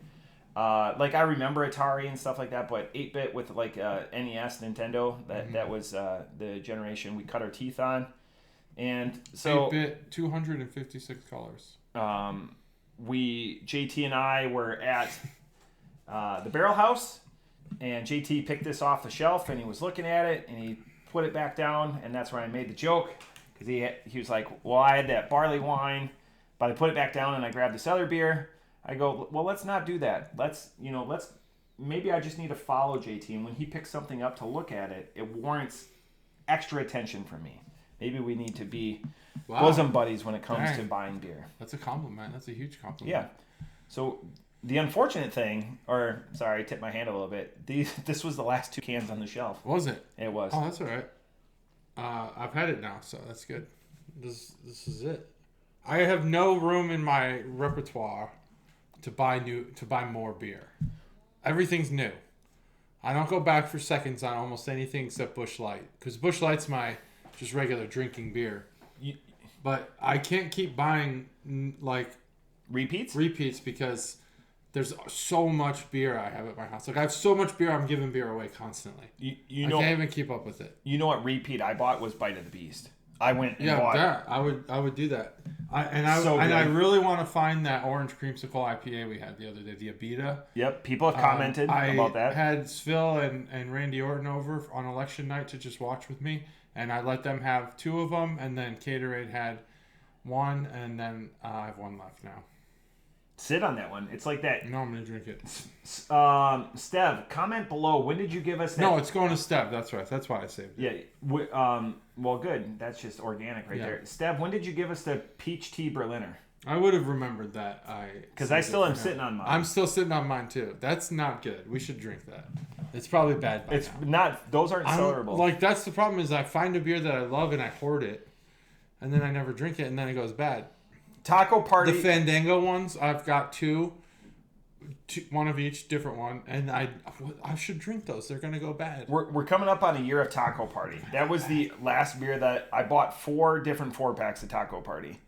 Like I remember Atari and stuff like that, but 8-bit with like NES, Nintendo, that was the generation we cut our teeth on. And so 8-bit, 256 colors. JT and I were at the Barrel House. And JT picked this off the shelf, and he was looking at it, and he put it back down, and that's where I made the joke, because he was like, well, I had that barley wine, but I put it back down, and I grabbed this other beer. I go, well, let's not do that. Maybe I just need to follow JT, and when he picks something up to look at it, it warrants extra attention from me. Maybe we need to be bosom buddies when it comes to buying beer. That's a compliment. That's a huge compliment. Yeah. So the unfortunate thing, I tipped my hand a little bit. This was the last 2 cans on the shelf. Was it? It was. Oh, that's all right. I've had it now, so that's good. This is it. I have no room in my repertoire to buy more beer. Everything's new. I don't go back for seconds on almost anything except Busch Light, because Busch Light's my just regular drinking beer. But I can't keep buying repeats because there's so much beer I have at my house. Like, I have so much beer, I'm giving beer away constantly. I can't even keep up with it. You know what repeat I bought was Bite of the Beast. I went and bought. Yeah, I would do that. I really want to find that orange creamsicle IPA we had the other day, the Abita. Yep, people have commented about that. I had Svil and Randy Orton over on election night to just watch with me, and I let them have 2 of them, and then Caterade had 1, and then I have 1 left now. Sit on that one. It's like that. No, I'm gonna drink it. Stev, comment below. When did you give us that? No, it's going to Stev. That's right. That's why I saved it. Yeah. Well, good. That's just organic right there. Stev, when did you give us the peach tea Berliner? I would have remembered that. Because I still am sitting on mine. I'm still sitting on mine too. That's not good. We should drink that. It's probably bad. It's not. Those aren't sellable. Like that's the problem is I find a beer that I love and I hoard it, and then I never drink it, and then it goes bad. Taco Party. The Fandango ones, I've got two, one of each, different one, and I should drink those. They're gonna go bad. We're coming up on a year of Taco Party. That was the last beer that I bought 4 different 4-packs of Taco Party,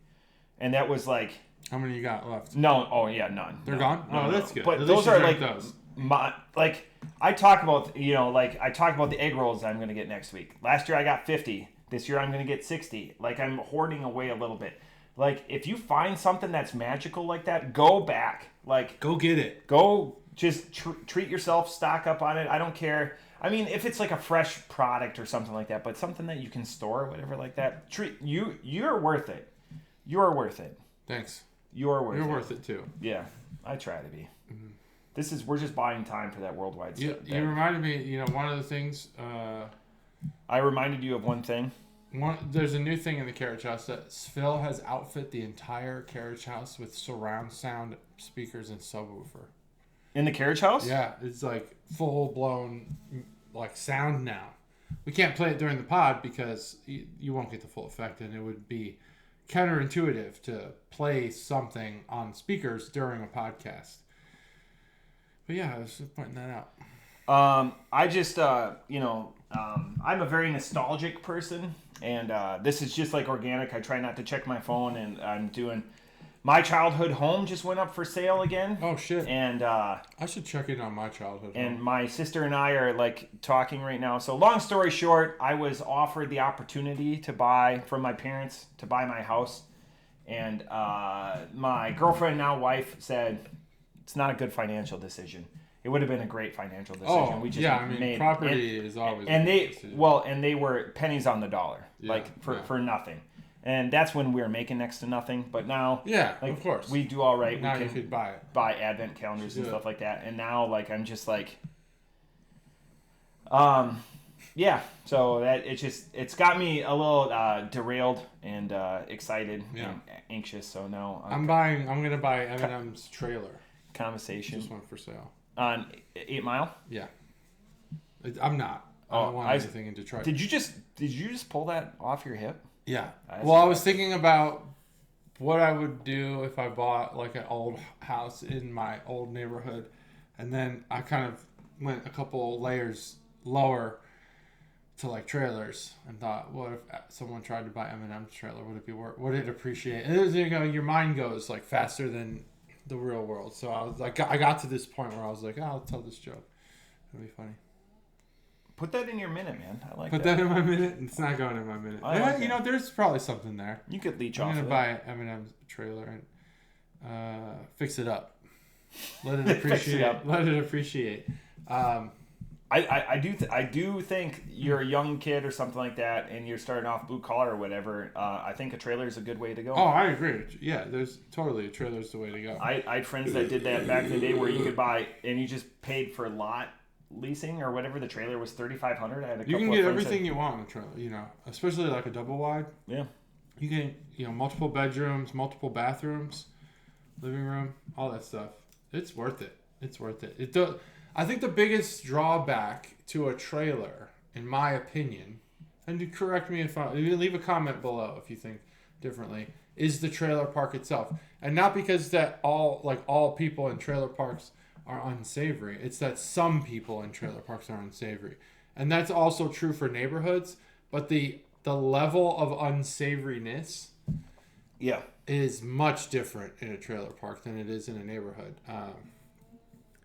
and that was like. How many you got left? No. Oh yeah, none. They're gone. No, that's good. But At those least are you like drank those. I talk about the egg rolls I'm gonna get next week. Last year I got 50. This year I'm gonna get 60. Like I'm hoarding away a little bit. Like, if you find something that's magical like that, go back. Like, go get it. Go just treat yourself, stock up on it. I don't care. I mean, if it's like a fresh product or something like that, but something that you can store or whatever like that, you're worth it. You're worth it. Thanks. You're worth it too. Yeah, I try to be. Mm-hmm. We're just buying time for that worldwide stuff. You reminded me, one of the things. I reminded you of one thing. There's a new thing in the carriage house that Phil has outfit the entire carriage house with surround sound speakers and subwoofer. In the carriage house? Yeah, it's like full blown like sound now. We can't play it during the pod because you won't get the full effect, and it would be counterintuitive to play something on speakers during a podcast. But yeah, I was just pointing that out. I just I'm a very nostalgic person. And this is just like organic. I try not to check my phone, and I'm doing my childhood home just went up for sale again. Oh shit! And I should check in on my childhood home. And my sister and I are like talking right now. So long story short, I was offered the opportunity to buy from my parents to buy my house, and my girlfriend, now wife, said it's not a good financial decision. It would have been a great financial decision. Oh, we just property is always. And they were pennies on the dollar, for nothing. And that's when we were making next to nothing. But now, of course, we do all right. Now we you could buy it. Buy advent calendars and stuff like that. And now, I'm just like, So that it's got me a little derailed and excited and anxious. So now I'm gonna buy Eminem's trailer. Conversation. Just went for sale. On 8 Mile? Yeah. I'm not. I don't want anything in Detroit. Did you just pull that off your hip? Yeah. Well, I was thinking about what I would do if I bought like an old house in my old neighborhood, and then I kind of went a couple layers lower to like trailers and thought, what if someone tried to buy Eminem's trailer? Would it appreciate? And it was, your mind goes like faster than the real world. So I was like, I got to this point where I was like, I'll tell this joke. It'll be funny. Put that in your minute, man. I like that. Put that in my minute? It's not going in my minute. There's probably something there. You could leech off of it. I'm going to buy Eminem's trailer and fix it up. Let it appreciate. Let it appreciate. I do think you're a young kid or something like that, and you're starting off blue collar or whatever. I think a trailer is a good way to go. Oh, I agree. Yeah, there's totally a trailer's the way to go. I had friends that did that back in the day where you could buy and you just paid for lot leasing or whatever. The trailer was $3,500. I had a couple. You can get everything you want in a trailer. Especially like a double wide. Yeah. You can multiple bedrooms, multiple bathrooms, living room, all that stuff. It's worth it. It's worth it. I think the biggest drawback to a trailer, in my opinion, and to correct me if leave a comment below if you think differently, is the trailer park itself. And not because that all people in trailer parks are unsavory. It's that some people in trailer parks are unsavory. And that's also true for neighborhoods, but the level of unsavoriness is much different in a trailer park than it is in a neighborhood.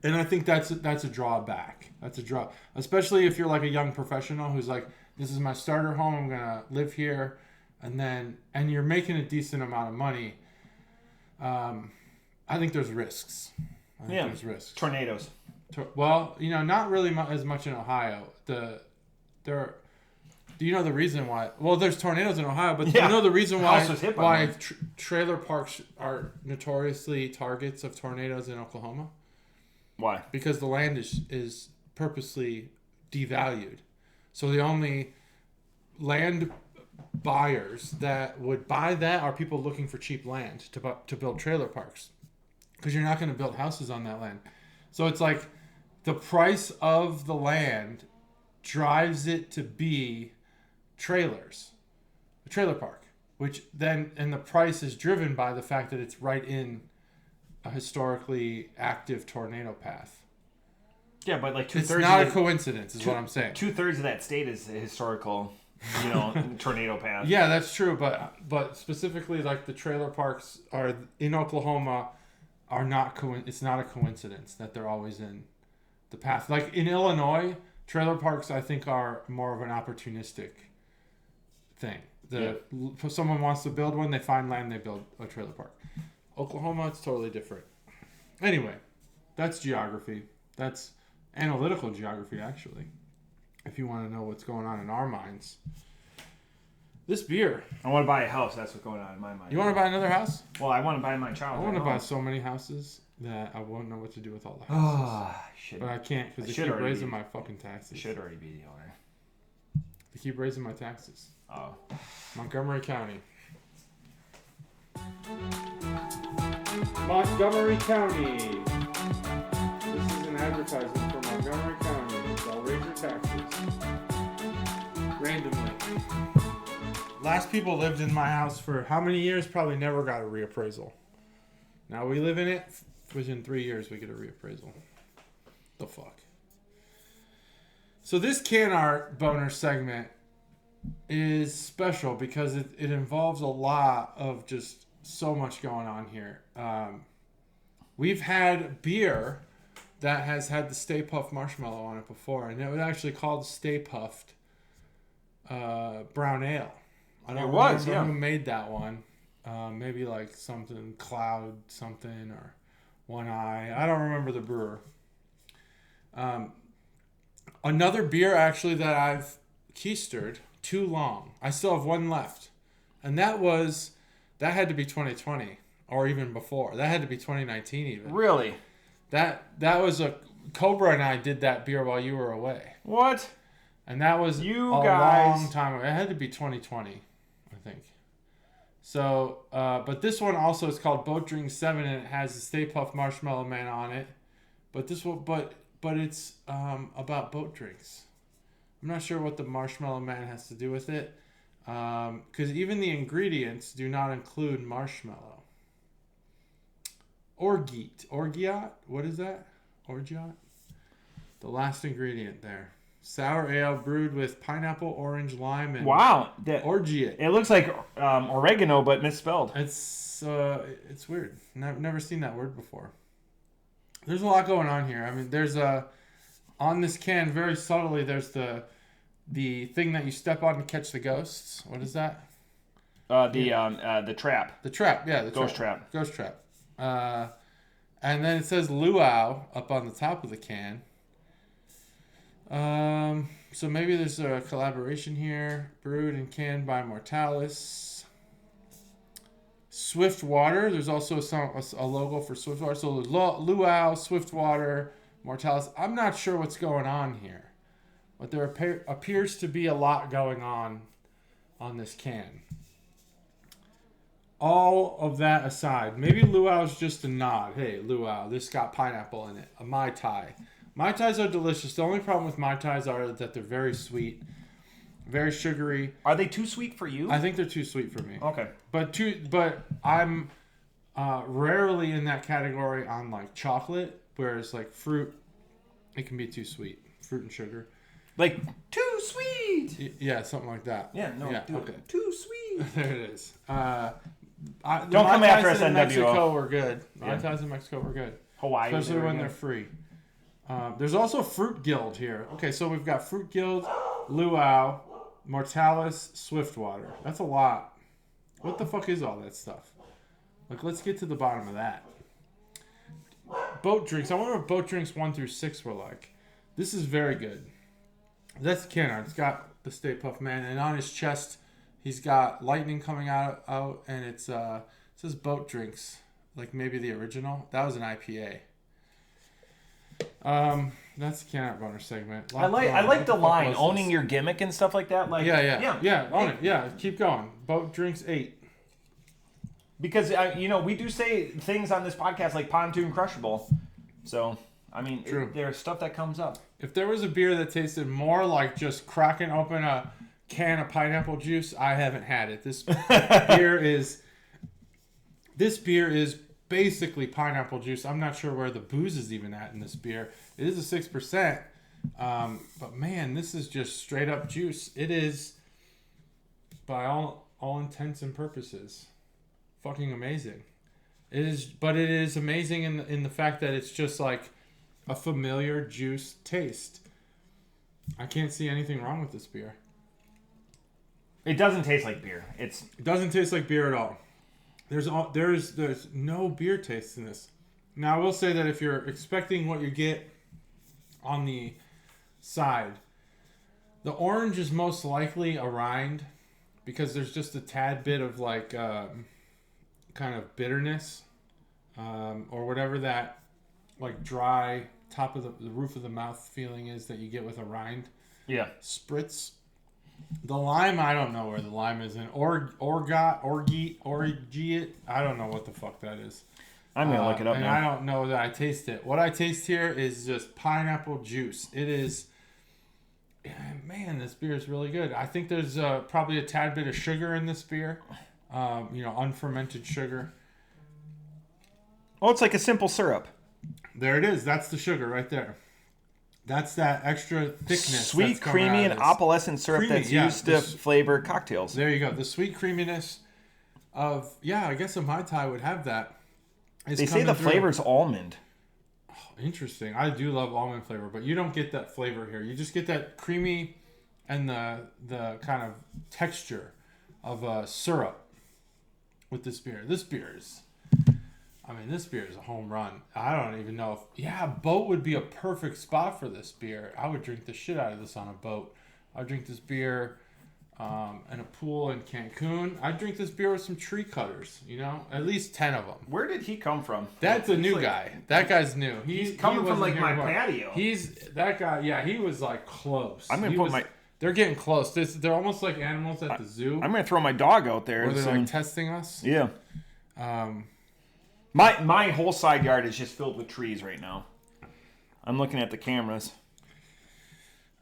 And I think that's a drawback. That's a draw, especially if you're like a young professional who's like, this is my starter home. I'm gonna live here, and you're making a decent amount of money. I think there's risks. There's risks. Tornadoes. Well, not really as much in Ohio. Do you know the reason why? Well, there's tornadoes in Ohio, but do Yeah. you know the reason why House was hit by one. trailer parks are notoriously targets of tornadoes in Oklahoma? Why? Because the land is purposely devalued. So the only land buyers that would buy that are people looking for cheap land to build trailer parks. Because you're not going to build houses on that land. So it's like the price of the land drives it to be trailers, a trailer park, which then, and the price is driven by the fact that it's right in a historically active tornado path. Yeah, but like It's not a coincidence, is what I'm saying. 2/3 of that state is a historical, tornado path. Yeah, that's true, but specifically, like the trailer parks are in Oklahoma are not it's not a coincidence that they're always in the path. Like in Illinois, trailer parks I think are more of an opportunistic thing. If someone wants to build one, they find land, they build a trailer park. Oklahoma, it's totally different. Anyway, that's geography. That's analytical geography, actually. If you want to know what's going on in our minds. This beer. I want to buy a house. That's what's going on in my mind. You want to buy another house? Well, I want to buy my child. I want to buy so many houses that I won't know what to do with all the houses. But I can't because they keep raising my fucking taxes. I should already be the owner. They keep raising my taxes. Oh. Montgomery County. Montgomery County. This is an advertisement for Montgomery County. They'll raise your taxes. Randomly. Last people lived in my house for how many years? Probably never got a reappraisal. Now we live in it. Within 3 years we get a reappraisal. The fuck. So this can art boner segment is special because it involves a lot of just so much going on here. We've had beer that has had the Stay Puft marshmallow on it before, and it was actually called Stay Puft Brown Ale. I don't remember who made that one. Maybe like something Cloud something or One Eye. I don't remember the brewer. Another beer actually that I've keistered too long. I still have one left, and that had to be 2020 or even before. That had to be 2019 even. Really? That was Cobra and I did that beer while you were away. What? And that was long time ago. It had to be 2020, I think. So, but this one also is called Boat Drink 7, and it has the Stay Puft Marshmallow Man on it. But this one, but it's about boat drinks. I'm not sure what the Marshmallow Man has to do with it, because even the ingredients do not include marshmallow. Orgeat. What is that? Orgeat. The last ingredient there. Sour ale brewed with pineapple, orange, lime, and orgeat. It looks like oregano, but misspelled. It's weird. Never seen that word before. There's a lot going on here. I mean, there's on this can very subtly. There's the thing that you step on to catch the ghosts. What is that? The trap. The trap. Yeah, the ghost trap. Ghost trap. And then it says luau up on the top of the can. So maybe there's a collaboration here. Brewed and canned by Mortalis. Swiftwater. There's also a logo for Swiftwater. So there's luau, Swiftwater, Mortalis. I'm not sure what's going on here, but there appears to be a lot going on this can. All of that aside, maybe luau is just a nod. Hey, luau, this got pineapple in it. A Mai Tai. Mai Tais are delicious. The only problem with Mai Tais are that they're very sweet, very sugary. Are they too sweet for you? I think they're too sweet for me. Okay. But I'm rarely in that category on like chocolate, whereas like fruit, it can be too sweet. Fruit and sugar. Like, too sweet! Yeah, something like that. Yeah, no, yeah, okay. Too sweet! There it is. Don't come after us, in NWO. Mexico were good. Yeah. Mai Tais in Mexico were good. Hawaii. Especially when they're free. There's also Fruit Guild here. Okay, so we've got Fruit Guild, Luau, Mortalis, Swiftwater. That's a lot. What the fuck is all that stuff? Like, let's get to the bottom of that. Boat drinks. I wonder what boat drinks 1 through 6 were like. This is very good. That's can art. It's got the Stay Puft Man, and on his chest he's got lightning coming out, and it says Boat Drinks, like maybe the original. That was an IPA. That's the Can Runner segment. I like the line, owning your gimmick and stuff like that. Like yeah, own it. Yeah, keep going. Boat Drinks 8. Because we do say things on this podcast like Pontoon Crushable, so I mean there's stuff that comes up. If there was a beer that tasted more like just cracking open a can of pineapple juice, I haven't had it. This beer is basically pineapple juice. I'm not sure where the booze is even at in this beer. It is a 6%, but man, this is just straight up juice. It is, by all intents and purposes, fucking amazing. It is amazing in the fact that it's just like a familiar juice taste. I can't see anything wrong with this beer. It doesn't taste like beer. It doesn't taste like beer at all. There's no beer taste in this. Now I will say that if you're expecting what you get on the side, the orange is most likely a rind because there's just a tad bit of like kind of bitterness or whatever that like dry top of the roof of the mouth feeling is that you get with a rind. Yeah. Spritz. The lime, I don't know where the lime is in. Orgeat. I don't know what the fuck that is. I'm going to look it up and now. I don't know that I taste it. What I taste here is just pineapple juice. It is... Man, this beer is really good. I think there's probably a tad bit of sugar in this beer. Unfermented sugar. Oh, it's like a simple syrup. There it is. That's the sugar right there. That's that extra thickness. Sweet, creamy, and opalescent syrup that's used to flavor cocktails. There you go. The sweet creaminess of, I guess a Mai Tai would have that. They say the flavor's almond. Oh, interesting. I do love almond flavor, but you don't get that flavor here. You just get that creamy and the kind of texture of syrup with this beer. This beer is a home run. I don't even know if... boat would be a perfect spot for this beer. I would drink the shit out of this on a boat. I'd drink this beer in a pool in Cancun. I'd drink this beer with some tree cutters, at least 10 of them. Where did he come from? That's a new guy. That guy's new. He's coming from like my patio. That guy, he was like close. I'm going to put They're getting close. They're almost like animals at the zoo. I'm going to throw my dog out there. Where they're like testing us. Yeah. My whole side yard is just filled with trees right now. I'm looking at the cameras.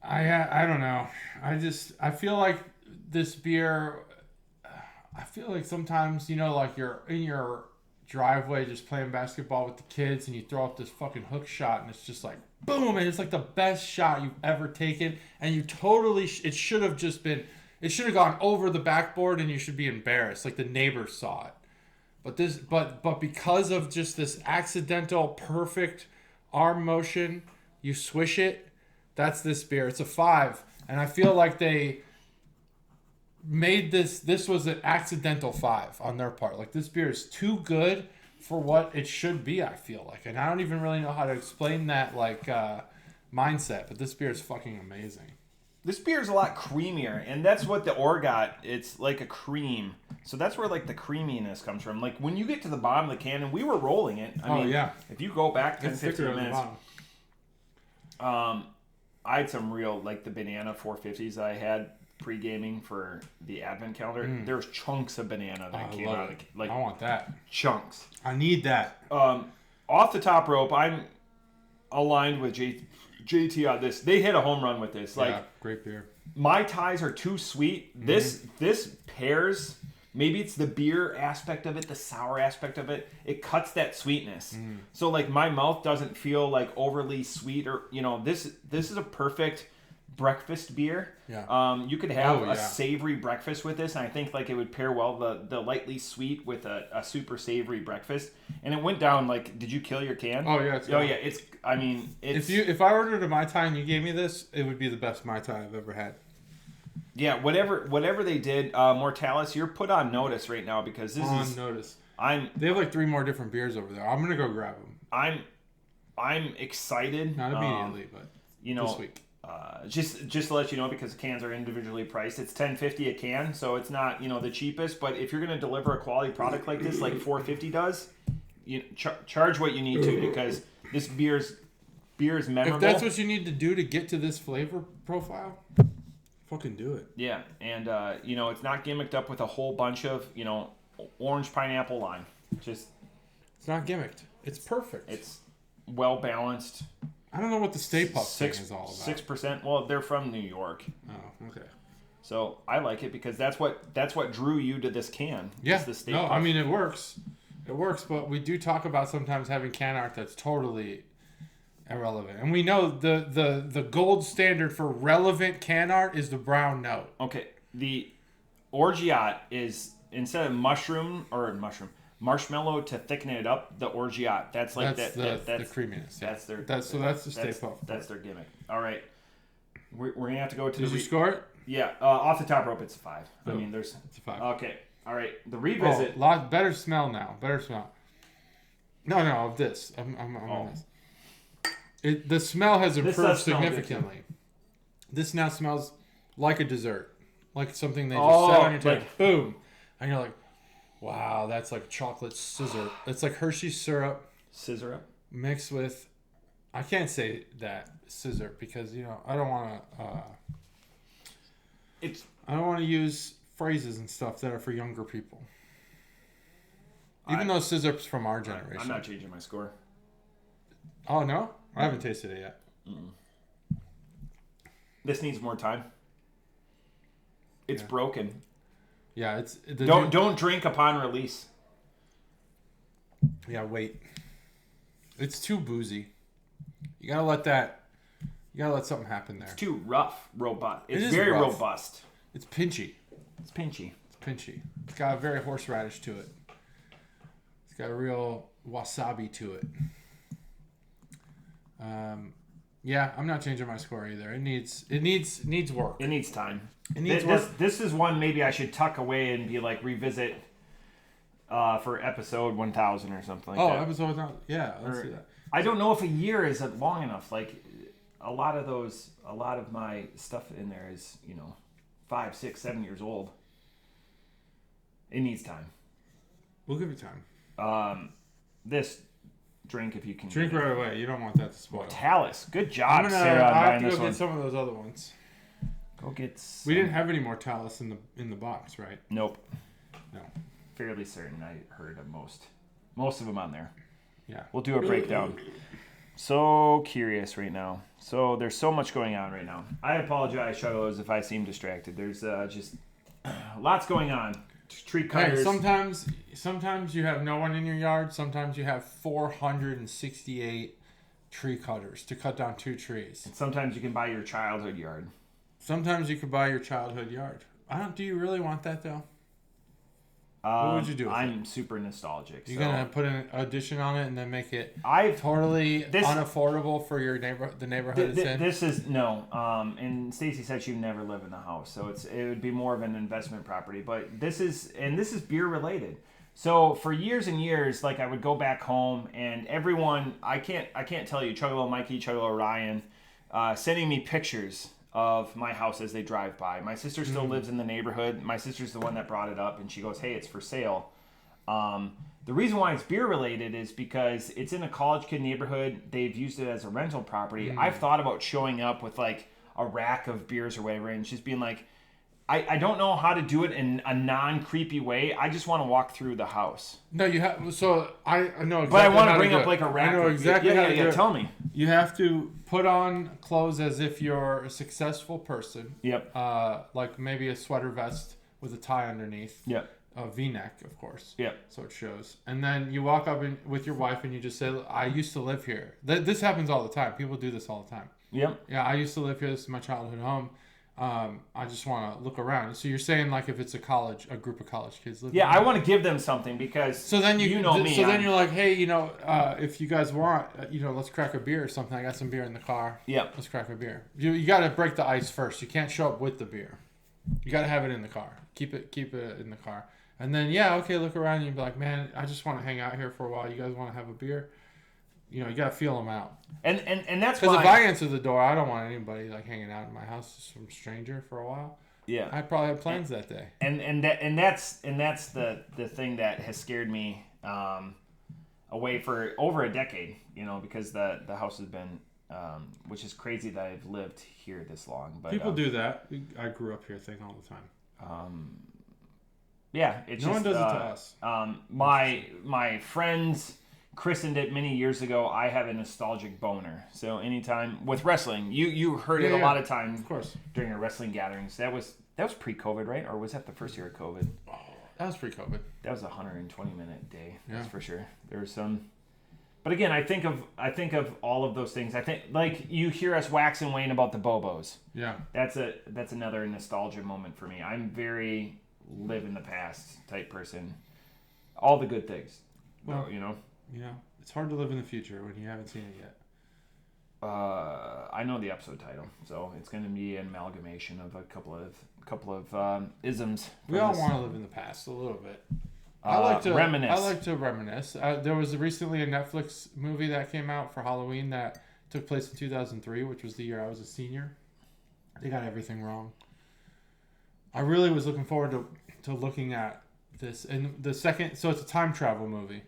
I don't know. I feel like this beer. I feel like sometimes like you're in your driveway just playing basketball with the kids and you throw up this fucking hook shot and it's just like boom and it's like the best shot you've ever taken and you totally it should have gone over the backboard and you should be embarrassed like the neighbors saw it. But because of just this accidental perfect arm motion, you swish it. That's this beer. It's a 5, and I feel like they made this. This was an accidental 5 on their part. Like this beer is too good for what it should be. I feel like, and I don't even really know how to explain that mindset. But this beer is fucking amazing. This beer is a lot creamier, and that's what the Orgeat, it's like a cream. So that's where like the creaminess comes from. Like when you get to the bottom of the can, and we were rolling it. I mean, if you go back 10, 15 minutes, I had some real, like the banana 450s that I had pre-gaming for the advent calendar. There's chunks of banana that came out. Like, I want that. Chunks. I need that. Off the top rope, I'm aligned with JT on this. They hit a home run with this. Great beer. Mai Tais are too sweet. This pairs. Maybe it's the beer aspect of it, the sour aspect of it. It cuts that sweetness. So like my mouth doesn't feel like overly sweet or this is a perfect breakfast beer. Yeah. You could have a savory breakfast with this, and I think like it would pair well the lightly sweet with a super savory breakfast. And it went down like, did you kill your can? Oh yeah. It's. I mean, it's. If I ordered a Mai Tai and you gave me this, it would be the best Mai Tai I've ever had. Yeah, whatever they did, Mortalis, you're put on notice right now because this is on notice. They have like 3 more different beers over there. I'm gonna go grab them. I'm excited. Not immediately, but this week. Just to let you know, because cans are individually priced, it's $10.50 a can, so it's not the cheapest. But if you're going to deliver a quality product like this, like 450 does, you charge what you need to, because this beer is memorable. If that's what you need to do to get to this flavor profile, fucking do it. Yeah, and it's not gimmicked up with a whole bunch of orange, pineapple, lime. It's not gimmicked. It's perfect. It's well balanced. I don't know what the Stay Puft thing is all about. 6%. Well, they're from New York. Oh, okay. So I like it because that's what drew you to this can. Yeah. The Stay No, Puft. I mean it works. It works, but we do talk about sometimes having can art that's totally irrelevant, and we know the gold standard for relevant can art is the brown note. Okay. The orgeat is instead of marshmallow to thicken it up, the orgeat. That's like that's the creaminess. Yeah. That's the Stay Puft. That's their gimmick. All right, we're gonna have to go to Did you score it? Yeah, off the top rope, it's a 5. Oh, I mean, it's a 5. Okay, all right. The revisit. Lot better smell now. Better smell. No, of this. I'm on this. The smell has improved significantly. This now smells like a dessert, like something they just set on your table. Boom, and you're like, wow, that's like chocolate scissor. It's like Hershey's syrup. Scissor up? Mixed with, I can't say that scissor because I don't want to. I don't want to use phrases and stuff that are for younger people. Even though scissor's from our generation. I'm not changing my score. Oh no, I haven't tasted it yet. This needs more time. It's broken. Yeah, don't drink upon release. Yeah, wait. It's too boozy. You gotta let something happen there. It's too rough, robust. It's It is very rough. robust. It's pinchy. It's pinchy. It's got a very horseradish to it. It's got a real wasabi to it. Yeah, I'm not changing my score either. It needs work. It needs time. It needs work. This is one maybe I should tuck away and be like revisit for episode 1000 or something like that. Oh, episode 1000. Yeah, let's do that. I don't know if a year is long enough. Like a lot of my stuff in there is 5, 6, 7 years old. It needs time. We'll give you time. This drink, if you can drink right away. You don't want that to spoil. Mortalis. Good job, Sarah. I have to go get some of those other ones. Go get some. We didn't have any Mortalis in the box, right? Nope. No. Fairly certain I heard of most of them on there. Yeah. We'll do a breakdown. So curious right now. So there's so much going on right now. I apologize, Chuggalos, if I seem distracted. There's just lots going on. Tree cutters. Hey, sometimes you have no one in your yard. Sometimes you have 468 tree cutters to cut down 2 trees. And sometimes you can buy your childhood yard. Sometimes you could buy your childhood yard. Do you really want that though? What would you do with I'm super nostalgic. You're gonna put an addition on it and then make it totally unaffordable for your the neighborhood it's in? This is no. And Stacy said she'd never live in the house, so it would be more of an investment property. But this is beer related. So for years and years, like I would go back home and everyone I can't tell you, Chuggalo Mikey, Chuggalo Ryan, sending me pictures of my house as they drive by. My sister still lives in the neighborhood. My sister's the one that brought it up, and she goes, "Hey, it's for sale." The reason why it's beer related is because it's in a college kid neighborhood. They've used it as a rental property. I've thought about showing up with like a rack of beers or whatever, and just being like, I don't know how to do it in a non-creepy way. I just want to walk through the house. No, you have. So I know exactly. But I want how to bring do up it. like a rack. I know exactly how to do it. Tell me. You have to put on clothes as if you're a successful person. Yep. Like maybe a sweater vest with a tie underneath. Yep. A V-neck, of course. Yep. So it shows. And then you walk up with your wife and you just say, "I used to live here." This happens all the time. People do this all the time. Yep. Yeah, I used to live here. This is my childhood home. I just want to look around. So you're saying like if it's a group of college kids living. Yeah, I want to give them something because so then you know me. So then you're like, hey, if you guys want, let's crack a beer or something. I got some beer in the car. Yeah. Let's crack a beer. You got to break the ice first. You can't show up with the beer. You got to have it in the car. Keep it in the car. And then look around and you'd be like, man, I just want to hang out here for a while. You guys want to have a beer? you gotta feel them out. And that's why. Because if I answer the door, I don't want anybody like hanging out in my house, some stranger for a while. Yeah. I probably have plans that day. And that's the thing that has scared me away for over a decade. Because the house has been, which is crazy that I've lived here this long. But people do that. I grew up here thing all the time. Yeah, it's no just, one does it to us. My friends christened it many years ago. I have a nostalgic boner. So anytime with wrestling, you heard it a lot of times. Of course. During our wrestling gatherings. That was pre-COVID, right? Or was that the first year of COVID? Oh, that was pre-COVID. That was a 120-minute day. Yeah. That's for sure. There was some. But again, I think of all of those things. I think like you hear us wax and wane about the Bobos. Yeah. That's another nostalgia moment for me. I'm very live in the past type person. All the good things. Well, it's hard to live in the future when you haven't seen it yet. I know the episode title, so it's going to be an amalgamation of a couple of isms. We all want to live in the past a little bit. I like to reminisce. There was recently a Netflix movie that came out for Halloween that took place in 2003, which was the year I was a senior. They got everything wrong. I really was looking forward to looking at this. And the second, so it's a time travel movie,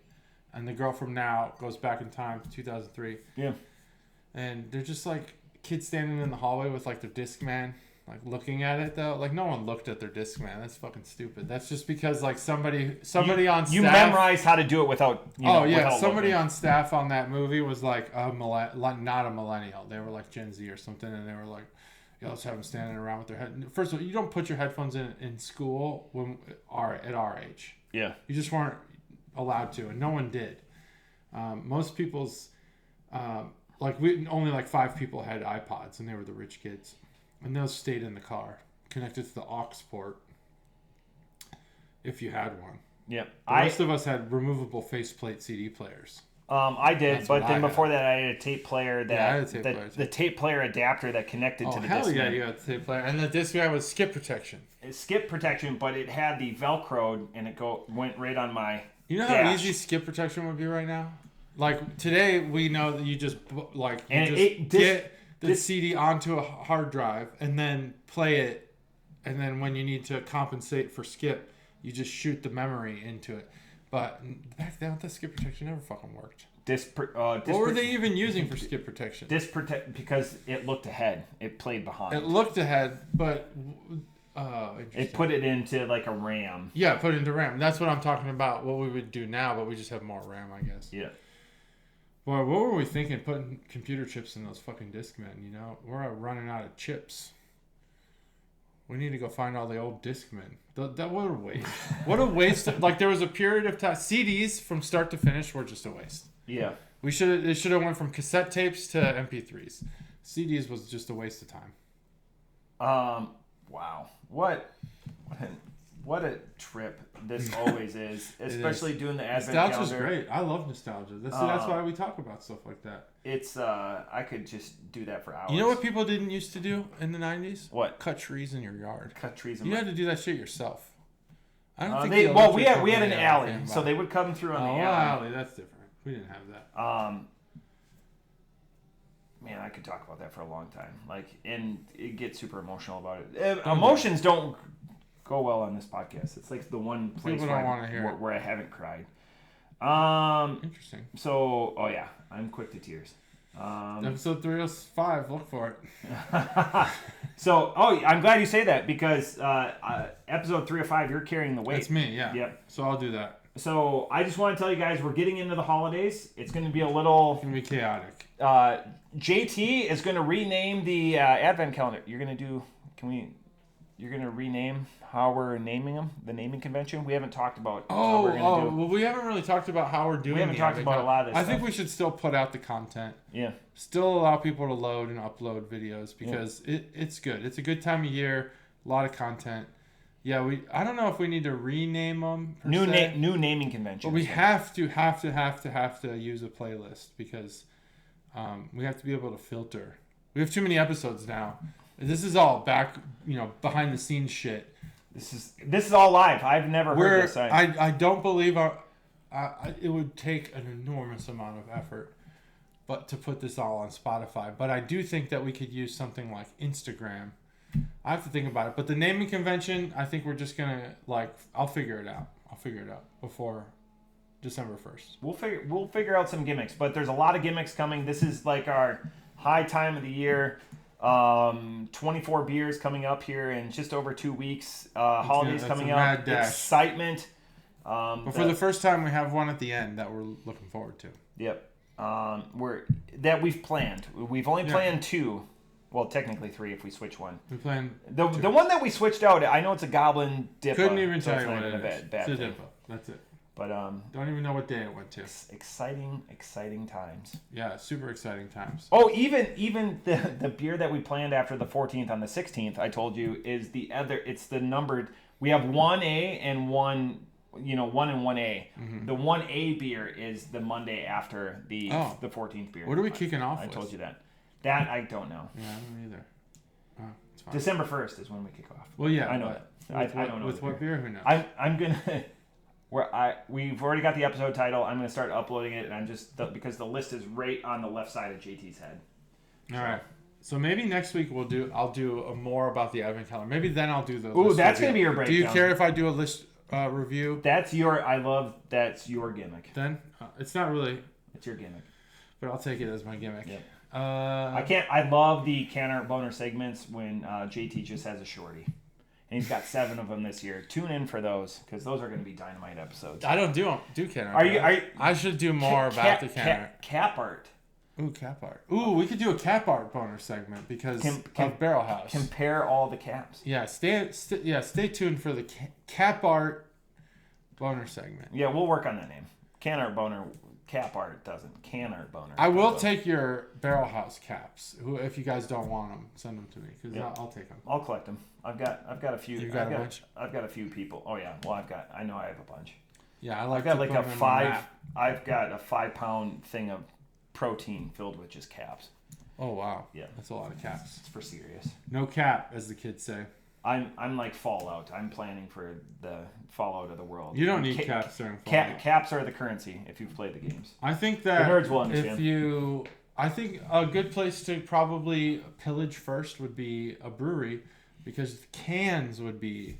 and the girl from now goes back in time to 2003. Yeah. And they're just like kids standing in the hallway with like their Discman, like looking at it though. Like no one looked at their Discman. That's fucking stupid. That's just because like somebody on staff. You memorized how to do it without. Somebody on staff on that movie was like not a millennial. They were like Gen Z or something, and they were like, "Yeah, let's have them standing around with their head." First of all, you don't put your headphones in school at our age. Yeah. You just weren't allowed to, and no one did. Most people's. Only 5 people had iPods, and they were the rich kids. And those stayed in the car, connected to the aux port, if you had one. Yeah. The rest of us had removable faceplate CD players. I did, but then before that, I had a tape player the tape player adapter that connected to the Discman. Oh, hell yeah, you had the tape player. And the Discman was skip protection. It's skip protection, but it had the Velcro, and it went right on my You know dash. how easy skip protection would be right now? Like, today, we know that you just, get the CD onto a hard drive and then play it. And then when you need to compensate for skip, you just shoot the memory into it. But back then, the skip protection never fucking worked. What were they even using for skip protection? Because it looked ahead. It played behind. It looked ahead, but... it put it into like a RAM. Yeah, put it into RAM. That's what I'm talking about, what we would do now, but we just have more RAM, I guess. Yeah. Boy, what were we thinking putting computer chips in those fucking Discmen, We're running out of chips. We need to go find all the old Discmen. What a waste. What a waste. There was a period of time. CDs from start to finish were just a waste. Yeah. It should have went from cassette tapes to MP3s. CDs was just a waste of time. Wow. What a trip this always is, especially doing the Advent calendar. Nostalgia's great. I love nostalgia. That's why we talk about stuff like that. It's I could just do that for hours. You know what people didn't used to do in the 90s? What? Cut trees in your yard. Cut trees. You had to do that shit yourself. I don't think. We had an alley, so they would come through on the alley. That's different. We didn't have that. Man, I could talk about that for a long time. And it gets super emotional about it. Emotions don't go well on this podcast. It's like the one place where I haven't cried. Interesting. So, I'm quick to tears. Episode 305, look for it. So, I'm glad you say that because episode 305, you're carrying the weight. It's me, yeah. Yep. So I'll do that. So I just want to tell you guys, we're getting into the holidays. It's going to be a little... It's going to be chaotic. JT is going to rename the Advent calendar. You're going to do... You're going to rename how we're naming them, the naming convention. We haven't talked about how we're going to do. Well, we haven't really talked about how we're doing. We haven't talked about a lot of this I think we should still put out the content. Yeah. Still allow people to load and upload videos because it's good. It's a good time of year. A lot of content. Yeah, I don't know if we need to rename them. New naming convention. But we have to use a playlist because we have to be able to filter. We have too many episodes now. This is all behind the scenes shit. This is all live. I've never heard this. I don't believe it would take an enormous amount of effort but to put this all on Spotify. But I do think that we could use something like Instagram. I have to think about it. But the naming convention, I think we're just gonna I'll figure it out. Before December 1st. We'll figure out some gimmicks, but there's a lot of gimmicks coming. This is like our high time of the year. 24 beers coming up here in just over 2 weeks. Holidays coming up. Excitement. But for the first time, we have one at the end that we're looking forward to. Yep. We've planned. We've only planned 2. Well, technically 3 if we switch one. We planned the one that we switched out. I know it's a goblin dip. Couldn't even tell you what it is. It's a dip. That's it. But don't even know what day it went to. Exciting times. Yeah, super exciting times. Oh, even the beer that we planned after the 14th on the 16th, I told you is the other. It's the numbered. We have 1A and 1 and 1A. Mm-hmm. The 1A beer is the Monday after the 14th beer. What are we kicking off? I told you that. That I don't know. Yeah, I don't either. Oh, it's fine. December 1st is when we kick off. Well, yeah, I know that. I don't know. With what beer? Who knows? I'm gonna. We've already got the episode title. I'm gonna start uploading it, and I'm just because the list is right on the left side of JT's head. All right. So maybe next week I'll do more about the advent calendar. Maybe then I'll do the. Ooh, that's gonna be your breakdown. Do you care if I do a list review? That's your gimmick. Then it's not really. It's your gimmick. But I'll take it as my gimmick. Yep. I love the Canner boner segments when JT just has a shorty. And he's got 7 of them this year. Tune in for those because those are going to be dynamite episodes. I don't do Canner. I should do more about the Canner. Cap art. Ooh, cap art. Ooh, we could do a cap art boner segment because of Barrel House. Compare all the caps. Yeah, stay tuned for the cap art boner segment. Yeah, we'll work on that name. Canner boner. Cap art doesn't. Canner boner. I will take your Barrel House caps. If you guys don't want them, send them to me because I'll take them. I'll collect them. I've got a few. You got a bunch? I've got a few people. Oh yeah. Well, I know I have a bunch. Yeah, I've got like a 5. I've got a 5-pound thing of protein filled with just caps. Oh wow. Yeah. That's a lot of caps. It's for serious. No cap, as the kids say. I'm like Fallout. I'm planning for the Fallout of the world. You don't need caps during Fallout. Caps are the currency if you've played the games. I think that the nerds will understand. I think a good place to probably pillage first would be a brewery because cans would be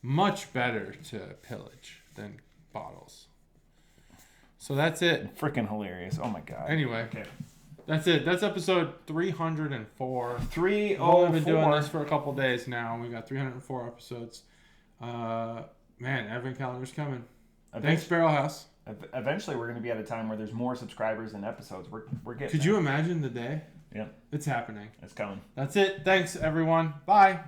much better to pillage than bottles. So that's it. Freaking hilarious. Oh my god. Anyway. Okay. That's it. That's episode 304. 304. We've only been doing this for a couple days now. We got 304 episodes. Man, advent calendar's coming. Thanks, Barrel House. Eventually, we're going to be at a time where there's more subscribers than episodes. We're getting. Could you imagine the day? Yeah. It's happening. It's coming. That's it. Thanks, everyone. Bye.